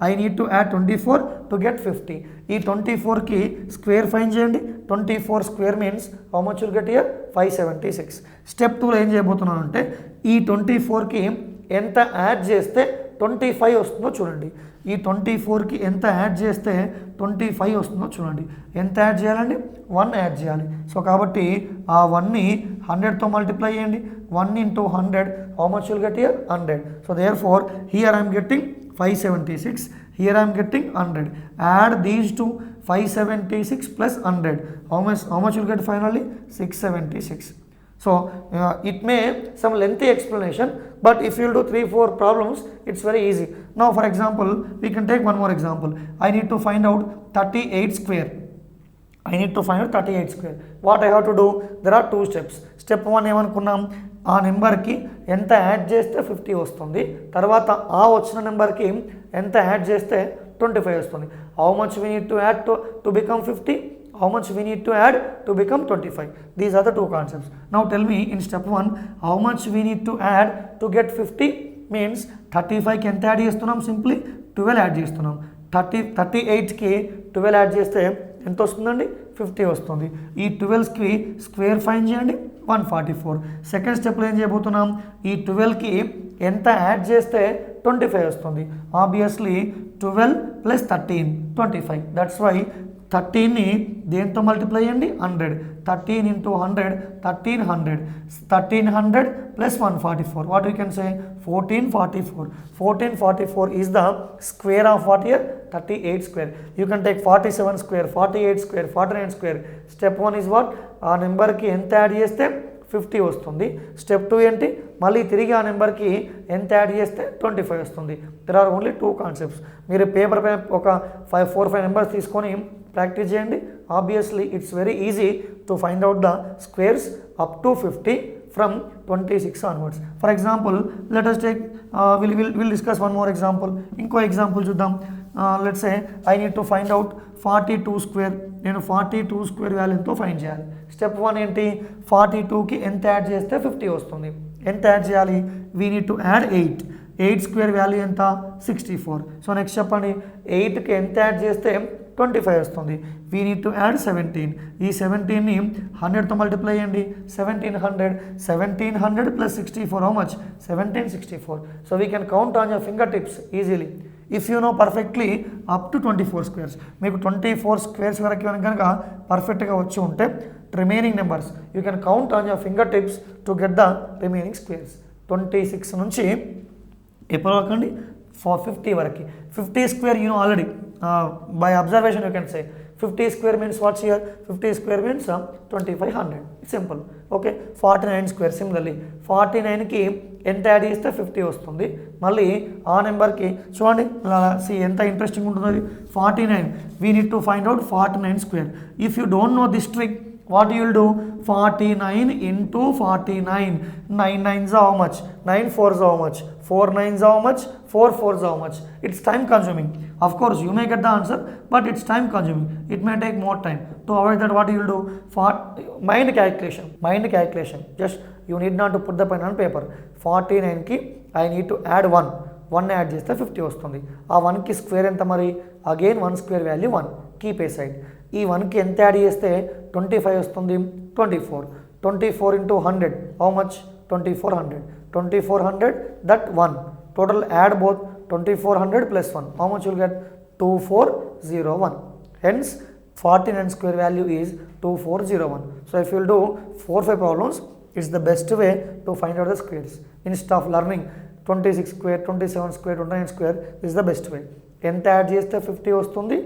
I need to add 24 to get 50. ఈ 24కి స్క్వేర్ ఫైండ్ చేయండి. 24 square means how much will get here? 576. Step 2లో ఏం చేయబోతున్నాను అంటే, ఈ 24కి ఎంత యాడ్ చేస్తే 25 వస్తుందో చూడండి. ఈ 24కి ఎంత యాడ్ చేస్తే 25 వస్తుందో చూడండి. ఎంత యాడ్ చేయాలండి? 1 యాడ్ చేయాలి. సో కాబట్టి ఆ 1ని 100తో మల్టిప్లై చేయండి. 1 into 100, how much will get here? 100. So therefore here I am getting 576, here I am getting 100. Add these two, 576 plus 100, how much will get finally? 676. So it may some lengthy explanation, but if you will do 3-4 problems, it's very easy. Now for example, we can take one more example. I need to find out 38 square. I need to find out 38 square. What I have to do? There are two steps. Step 1 ఏమనుకున్నాం, ఆ నెంబర్కి ఎంత add చేస్తే 50 వస్తుంది. తర్వాత ఆ వచ్చిన నెంబర్కి ఎంత యాడ్ చేస్తే 25 వస్తుంది. How much we need to add to become 50? How much we need to add to become 25? These are the two concepts. Now tell me, in step 1, how much we need to add to get 50? Means 35కి ఎంత add చేస్తున్నాం? Simply 12 add చేస్తున్నాం. 38కి 12 add చేస్తే ఎంత వస్తుందండి? 50 వస్తుంది. ఈ 12కి square find చేయండి. 144. Second స్టెప్లో ఏం చేయబోతున్నాం, ఈ 12కి ఎంత యాడ్ చేస్తే 25 వస్తుంది? ఆబ్వియస్లీ 12 + 13 25. దట్స్ వై 13ని దేంతో మల్టిప్లై చేయండి? 100. 13 into 100, 1300. 1300 plus 144. What we can say? 1444. 1444 is the square of what here? 38 square. You can take 47 square, 48 square, 49 square. Step 1 is what? ఆ నెంబర్కి ఎంత యాడ్ చేస్తే 50 వస్తుంది. స్టెప్ 2 ఏంటి? మళ్ళీ తిరిగి ఆ నెంబర్కి ఎంత యాడ్ చేస్తే 25 వస్తుంది. There are only 2 concepts. మీరు పేపర్ పైన ఒక 4-5 నెంబర్స్ తీసుకొని ప్రాక్టీస్ చేయండి. Obviously it's very easy to find out the squares up to 50 from 26 onwards. For example let us take will discuss one more example. ఇంకో example చూద్దాం. Let's say I need to find out 42 square. నేను 42 square వాల్యూతో find చేయాలి. Step 1 ఏంటి? 42కి ఎంత add చేస్తే 50 వస్తుంది? ఎంత యాడ్ చేయాలి? We need to add 8. 8 square value ఎంత? 64. సో నెక్స్ట్ చెప్పండి, 8కి ఎంత యాడ్ చేస్తే 25 వస్తుంది? We need to add 17. ఈ 17ని 100తో మల్టిప్లై చేయండి. 1700. 1700 plus 64, how much? 1764. So we can count on your fingertips easily. If you know perfectly up to 24 squares. మీకు 24 squares వరకు కనుక పర్ఫెక్ట్గా వచ్చి ఉంటే remaining numbers you can count on your finger tips to get the remaining squares. 26 నుంచి ఎప్పుడు వరకు అండి? 50 వరకు. 50 square you know already by observation you can say 50 square means what's here? 50 square means 2500. It's simple. Okay. 49 square similarly 49కి ఎంత add చేస్తే 50 వస్తుంది? మళ్ళీ ఆ నెంబర్కి చూడండి, సి ఎంత ఇంట్రెస్టింగ్ ఉంటుంది. 49 we need to find out 49 square. If you don't know this trick, what you will do? 49 into 49. 9 9s are how much? 9 4s are how much? 4 9s are how much? 4 4s are how much? It's time consuming. Of course you may get the answer, but it's time consuming, it may take more time. To avoid that, what you will do, for mind calculation, just you need not to put the pen on paper. 49 కి I need to add 1 add చేస్తే 50 వస్తుంది. ఆ 1కి square ఎంత మరి, again 1 square value 1, keep a side. ఈ 1కి ఎంత యాడ్ చేస్తే 25 వస్తుంది, 24 into 100, how much, 2400, that 1, total add both 2400 plus 1, how much you will get, 2401. Hence 49 square value is 2401. So if you will do 4-5 problems, it's the best way to find out the squares. Instead of learning 26 square, 27 square, 29 square, this is the best way. ఎంత add చేస్తే 50 వస్తుంది,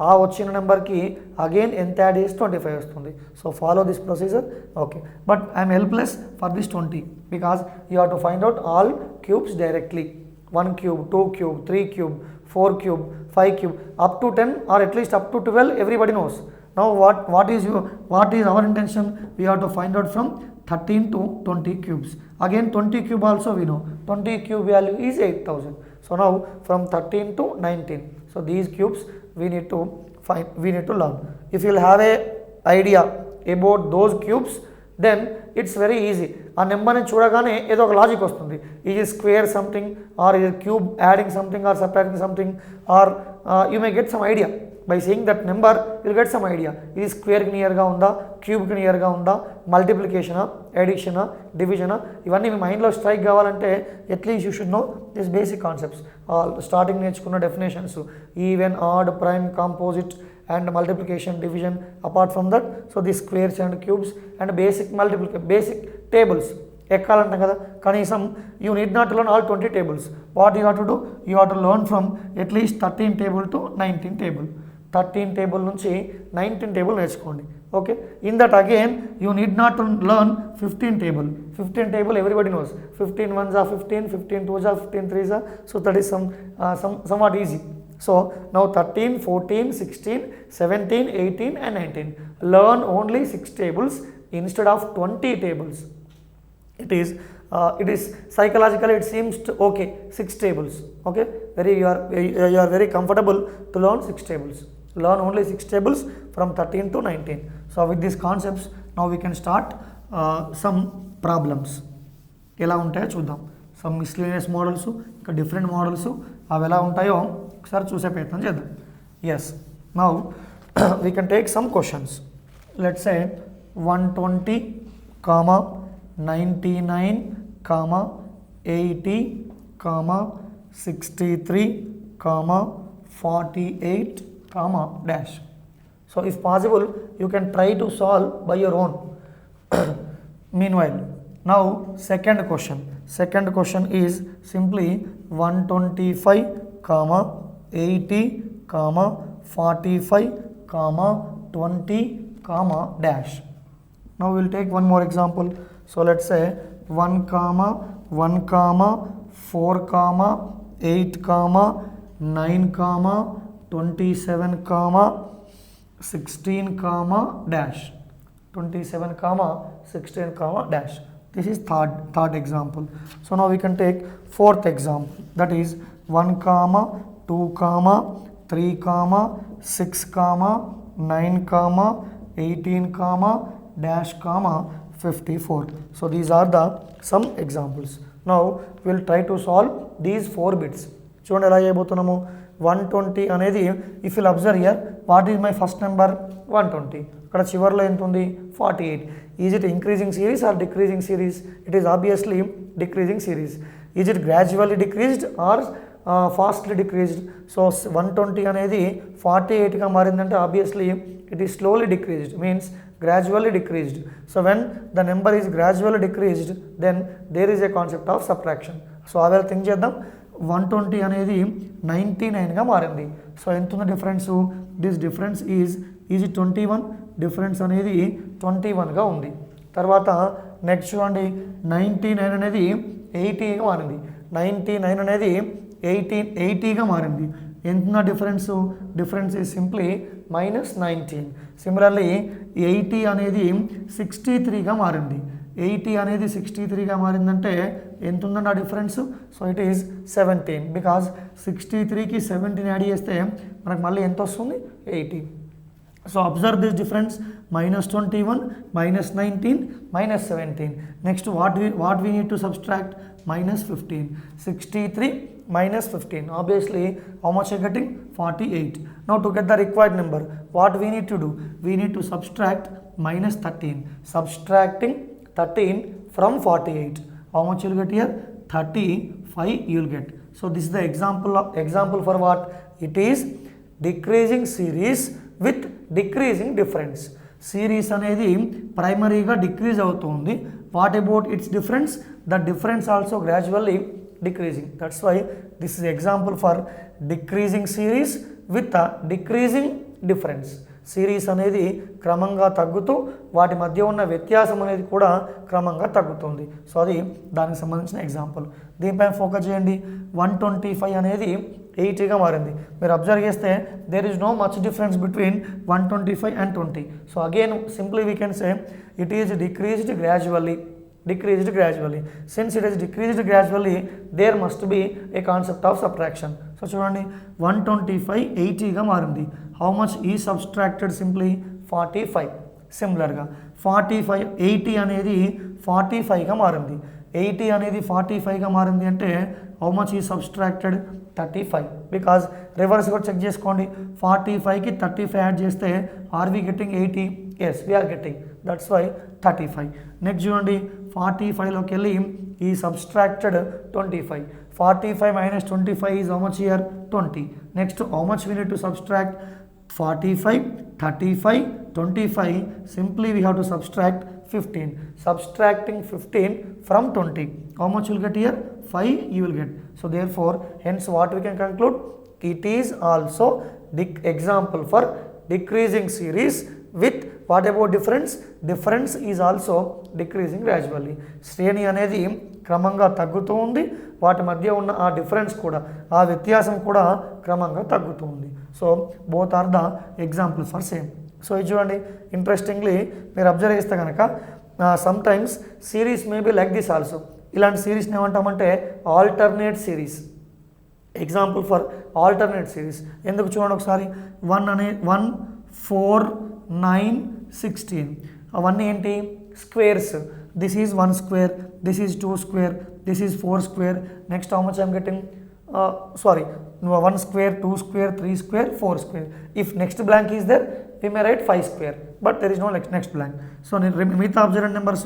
ఆ వచ్చిన నెంబర్కి again ఎంత add చేస్తే 25 వస్తుంది. So follow this procedure. Okay, but I'm helpless for this 20 because you have to find out all cubes directly. 1 cube, 2 cube, 3 cube, 4 cube, 5 cube, up to 10 or at least up to 12, everybody knows. Now what is our intention? We have to find out from 13 to 20 cubes. Again 20 cube also we know, 20 cube value is 8000. So now from 13 to 19, so these cubes we need to learn. If you will have a idea about those cubes, then it's very easy. ఆ నెంబర్ని చూడగానే ఏదో ఒక logic వస్తుంది. Is square something, or is cube adding something, or subtracting something, or you may get some idea by seeing that number. Will get some idea, ఇది స్క్వేర్కి నియర్గా ఉందా, క్యూబ్కి నియర్గా ఉందా, మల్టిప్లికేషనా, ఎడిషనా, డివిజనా, ఇవన్నీ మీ మైండ్లో స్ట్రైక్ కావాలంటే at least you should know this basic concepts. Starting నేర్చుకున్న definitions, even, odd, prime, composite and multiplication, division. Apart from that, so the squares and cubes and basic tables ekkalantam kada, kanisam you need not to learn all 20 tables. What you have to do, you have to learn from at least 13 table to 19 table. 13 table nunchi 19 table నేర్చుకోండి. Okay, in that again you need not to learn 15 table. 15 table everybody knows, 15 ones are 15, 15 twos are 15 threes are, so that is somewhat easy. So now 13, 14, 16, 17, 18 and 19. Learn only 6 tables instead of 20 tables. It is psychologically it seems okay, 6 tables. Okay, you are very comfortable to learn 6 tables. Learn only 6 tables from 13 to 19. So with these concepts now we can start some problems. ఎలా ఉంటాయో చూద్దాం. Some miscellaneous models, ఇంకా different models, అవి ఎలా ఉంటాయో ఒకసారి చూసే ప్రయత్నం చేద్దాం. Yes, now we can take some questions. Let's say 120, 99, 80, 63, 48, dash. So if possible you can try to solve by your own. Meanwhile, now second question is simply 125, 80, 45, 20, dash. Now we will take one more example. So let's say 1, 1, 4, 8, 9, 27, 16, dash. 27, 16, dash. This is third example. So now we can take fourth example, that is 1, 2, 3, 6, 9, 18, dash, 54. So these are the some examples. Now we will try to solve these 4 bits. చూడండి ఎలా చేయబోతున్నాము. 120 అనేది if you observe here, what is my first number 120, ఇక్కడ చివర్లో ఎంత ఉంది 48. Is it increasing series or decreasing series? It is obviously decreasing series. Is it gradually decreased or fastly decreased? So 120 అనేది 48గా మారిందంటే obviously it is slowly decreased, means gradually decreased. So when the number is gradually decreased, then there is a concept of subtraction. So I will think చేద్దాం. 120 అనేది 99గా మారింది. So ఎంత ఉంది difference? This difference is 21. Difference అనేది 21గా ఉంది. తర్వాత next చూడండి, 99 అనేది 80గా మారింది. 99 అనేది 80గా మారింది. ఎంత difference? Difference is simply -19. Similarly 80 అనేది 63గా మారింది. 80 అనేది 63గా మారిందంటే ఎంత ఉందండి ఆ difference? So it is 17 because 63కి 17 యాడ్ చేస్తే మనకు మళ్ళీ ఎంత వస్తుంది? 80. So observe this difference, minus 21, minus 19, minus 17. Next what we need to subtract? Minus 15. 63 minus 15. Obviously, how much are you getting? 48. Now to get the required number, what we need to do? We need to subtract minus 13. Subtracting 13 from 48. How much you will get here? 35 you will get. So this is the example for what? It is decreasing series with decreasing difference. Series అనేది ప్రైమరీగా decrease అవుతుంది. What about it's difference? The difference also gradually decreasing. That's why this is example for decreasing series with a decreasing difference. Series అనేది క్రమంగా తగ్గుతూ వాటి మధ్య ఉన్న వ్యత్యాసం అనేది కూడా క్రమంగా తగ్గుతుంది. సో అది దానికి సంబంధించిన ఎగ్జాంపుల్. దీనిపై ఫోకస్ చేయండి. 125 అనేది 80గా మారింది. మీరు అబ్జర్వ్ చేస్తే there is no much difference between 125 and 20. So again simply we can say it is decreased gradually. Since it is decreased gradually, there must be a concept of subtraction. So చూడండి 125 80గా మారింది. How much is subtracted? Simply 45. సిమిలర్గా 45 80 అనేది 45గా మారింది. 80 అనేది 45గా మారింది అంటే how much is subtracted? 35. Because reverse కూడా check చేసుకోండి. 45కి 35 యాడ్ చేస్తే are we getting 80? Yes we are getting. That's why 35. Next చూడండి 45లోకి వెళ్ళి ఈ subtracted 25. 45 minus 25 is how much here? 20. Next how much we need to subtract? 45, 35, 25. Simply we have to subtract 15. Subtracting 15 from 20. How much you will get here? 5 you will get. So therefore, hence what we can conclude? It is also example for decreasing series with what about difference? Difference is also decreasing gradually. శ్రేణి అనేది క్రమంగా తగ్గుతూ ఉంది. వాటి మధ్య ఉన్న ఆ difference కూడా, ఆ వ్యత్యాసం కూడా క్రమంగా తగ్గుతూ ఉంది. So both are the example for same. So ఇది చూడండి ఇంట్రెస్టింగ్లీ మీరు అబ్జర్వ్ చేస్తే కనుక sometimes series may be like this also. ఇలాంటి సిరీస్ని ఏమంటామంటే alternate series. Example for alternate series ఎందుకు చూడండి ఒకసారి. 1, 4, 9, 16 అవన్నీ ఏంటి? Squares. This is 1 square, this is 2 square, this is 4 square. Next how much I am getting? 1 square, 2 square, 3 square, 4 square. If next blank is there, we may write 5 square, but there is no next blank. So మిగతా observant numbers,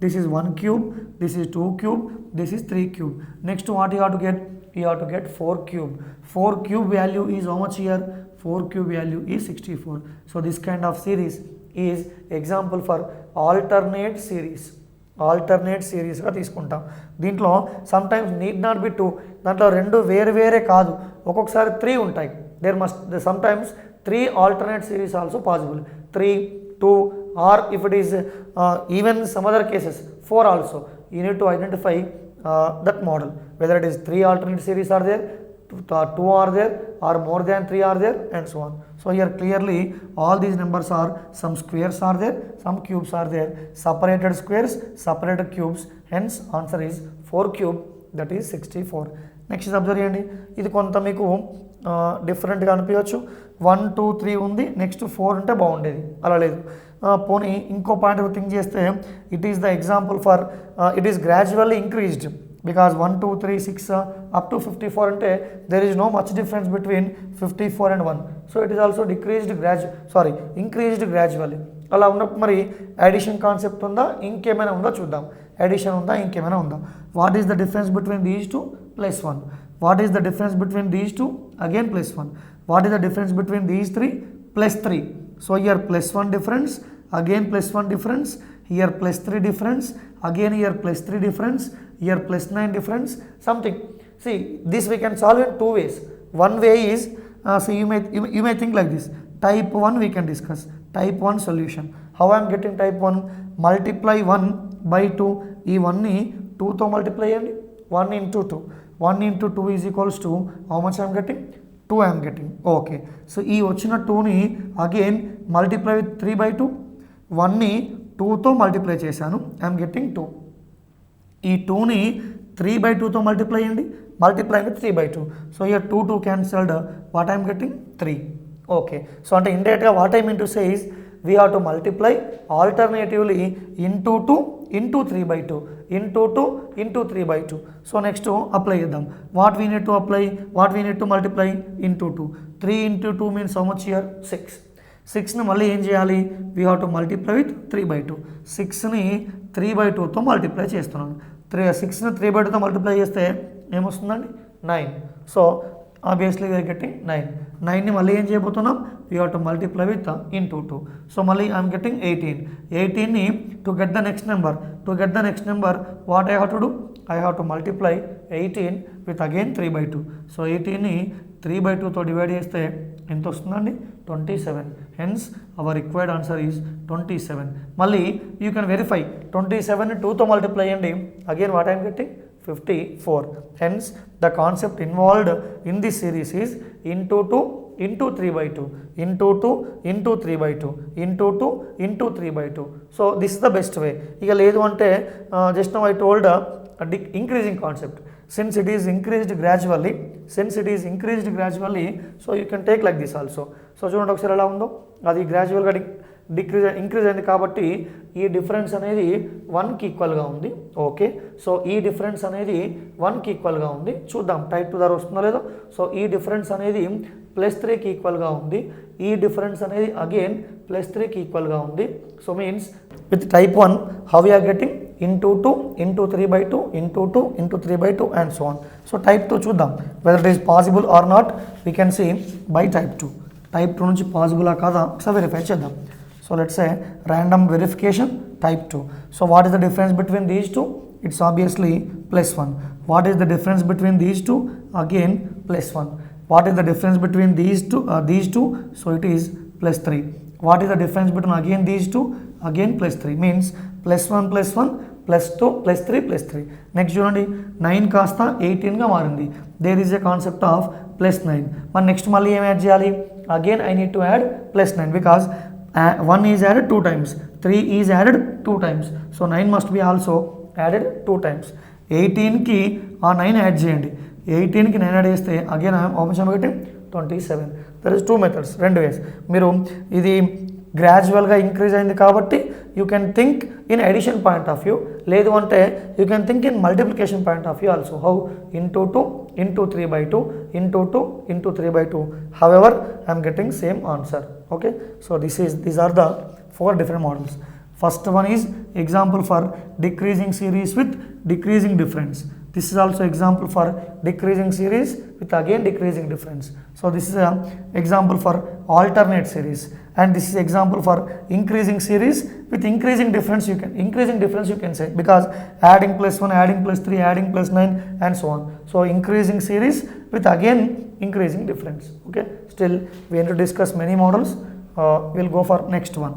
this is 1 cube, this is 2 cube, this is 3 cube. Next what you have to get? You have to get 4 cube. 4 cube value is how much here? 4 cube value is 64. So this kind of series is example for alternate series. Alternate సిరీస్గా తీసుకుంటాం. దీంట్లో some times need not be 2. దాంట్లో 2 వేరే కాదు, ఒక్కొక్కసారి 3 ఉంటాయి. There must some times 3 alternate series also possible. 3, 2 or if it is even some other cases 4 also. You need to identify that model, whether it is 3 alternate series are there, 2 are there, or more than 3 are there, and so on. So here clearly all these numbers are, some squares are there, some cubes are there, separated squares, separated cubes, hence answer is 4 cube, that is 64. Next observe చేయండి. ఇది కొంత మీకు డిఫరెంట్గా అనిపించవచ్చు. 1, 2, 3 ఉంది, next 4 ఉంటే బాగుండేది, అలా లేదు. పోనీ ఇంకో పాయింట్ థింక్ చేస్తే it is the example for it is gradually increased. because 1, 2, 3, 6 up to 54 ante there is no much difference between 54 and 1. So it is also increased gradually. అలా ఉన్నప్పుడు మరి అడిషన్ కాన్సెప్ట్ ఉందా, ఇంకేమైనా ఉందా చూద్దాం. అడిషన్ ఉందా, ఇంకేమైనా ఉందా? What is the difference between these two? +1. What is the difference between these two? Again +1. What is the difference between these 3? +3. So here +1 difference, again +1 difference, here +3 difference, again here +3 difference, here +9 difference, something. See, this we can solve in 2 ways. One way is, so you may think like this. Type 1 we can discuss. Type 1 solution. How I am getting type 1? Multiply 1 by 2. ఈ 1ని 2తో multiply చేయండి. 1 into 2. 1 into 2 is equals to how much I am getting? 2 I am getting. Okay. So ఈ వచ్చిన 2ని again multiply with 3 by 2. 1ని 2తో multiply చేశాను, ఐఎమ్ గెట్టింగ్ 2. ఈ 2ని 3/2తో మల్టిప్లై చేయండి, multiply with 3/2. So here 2 cancelled, what I'm getting 3. Okay, so అంటే ఇండైరెక్ట్గా what I mean to say is we have to multiply alternatively into 2 into 3/2 into 2 into 3/2. So next apply చేద్దాం. What we need to apply, what we need to multiply into 2. 3 into 2 means how much here? 6. 6ని మళ్ళీ ఏం చేయాలి, we have to multiply with 3/2. 6ని 3/2తో multiply చేస్తున్నాను. 6ని 3/2తో మల్టిప్లై చేస్తే ఏమొస్తుందండి, 9. So obviously we are getting 9. 9ని మళ్ళీ ఏం చేయబోతున్నాం, we have to multiply with into 2. So మళ్ళీ I am getting 18. 18ని to get the next number, what I have to do, I have to multiply 18 with again 3/2. So 18ని 3/2తో divide చేస్తే ఎంత వస్తుందండి, 27. Hence our required answer is 27. మళ్ళీ you can verify 27ని 2తో multiply చేయండి, again what I am getting 54. Hence the concept involved in this series is into 2 into 3/2 into 2 into 3/2 into 2 into 3/2. So this is the best way. ఇక లేదు అంటే just now I told increasing concept. Since it is increased gradually, so you can take like this also. So చూడండి ఒకసారి ఎలా ఉందో, అది గ్రాడ్యువల్గా increase అయింది కాబట్టి ఈ డిఫరెన్స్ అనేది 1కి ఈక్వల్గా ఉంది. ఓకే, సో ఈ డిఫరెన్స్ అనేది 1కి ఈక్వల్గా ఉంది. చూద్దాం టైప్ 2 ద్వారా వస్తుందో లేదో. సో ఈ డిఫరెన్స్ అనేది +3కి ఈక్వల్గా ఉంది, ఈ డిఫరెన్స్ అనేది అగైన్ +3కి ఈక్వల్గా ఉంది. So means with type 1 how we are getting into 2 into 3/2 into 2 into 3/2 and so on. So type 2 చూద్దాం whether it is possible or not, we can see by type 2. Type 2 నుంచి పాసిబులా కాదా ఒకసారి వెరిఫై చేద్దాం. So let's say random verification type 2. So what is the difference between these two? It's obviously +1. What is the difference between these two? Again +1. What is the difference between these two? So it is +3. What is the difference between again these two? Again +3. Means +1 +1 +2 +3 +3. Next చూడండి 9 కాస్త 18గా మారింది. There is a concept of +9. మరి next మళ్ళీ ఏం add చేయాలి, again I need to add +9 because 1 is added 2 times, 3 is added 2 times. So 9 must be also added 2 times. 18కి ఆ 9 add చేయండి, 18కి 9 యాడ్ చేస్తే again how much am I getting 27. There is 2 methods, 2 ways. మీరు ఇది గ్రాడ్యువల్గా increase అయింది కాబట్టి you can think in addition point of view, లేదు అంటే you can think in multiplication point of view also. How into 2 into 3/2 into 2 into 3/2. However, I am getting same answer. Okay, so these are the 4 different models. First one is example for decreasing series with decreasing difference. This is also example for decreasing series with again decreasing difference. So this is an example for alternate series, and this is example for increasing series with increasing difference. You can say, because adding +1, adding +3, adding +9 and so on. So increasing series with again increasing difference. Okay, still we need to discuss many models. We'll go for next one.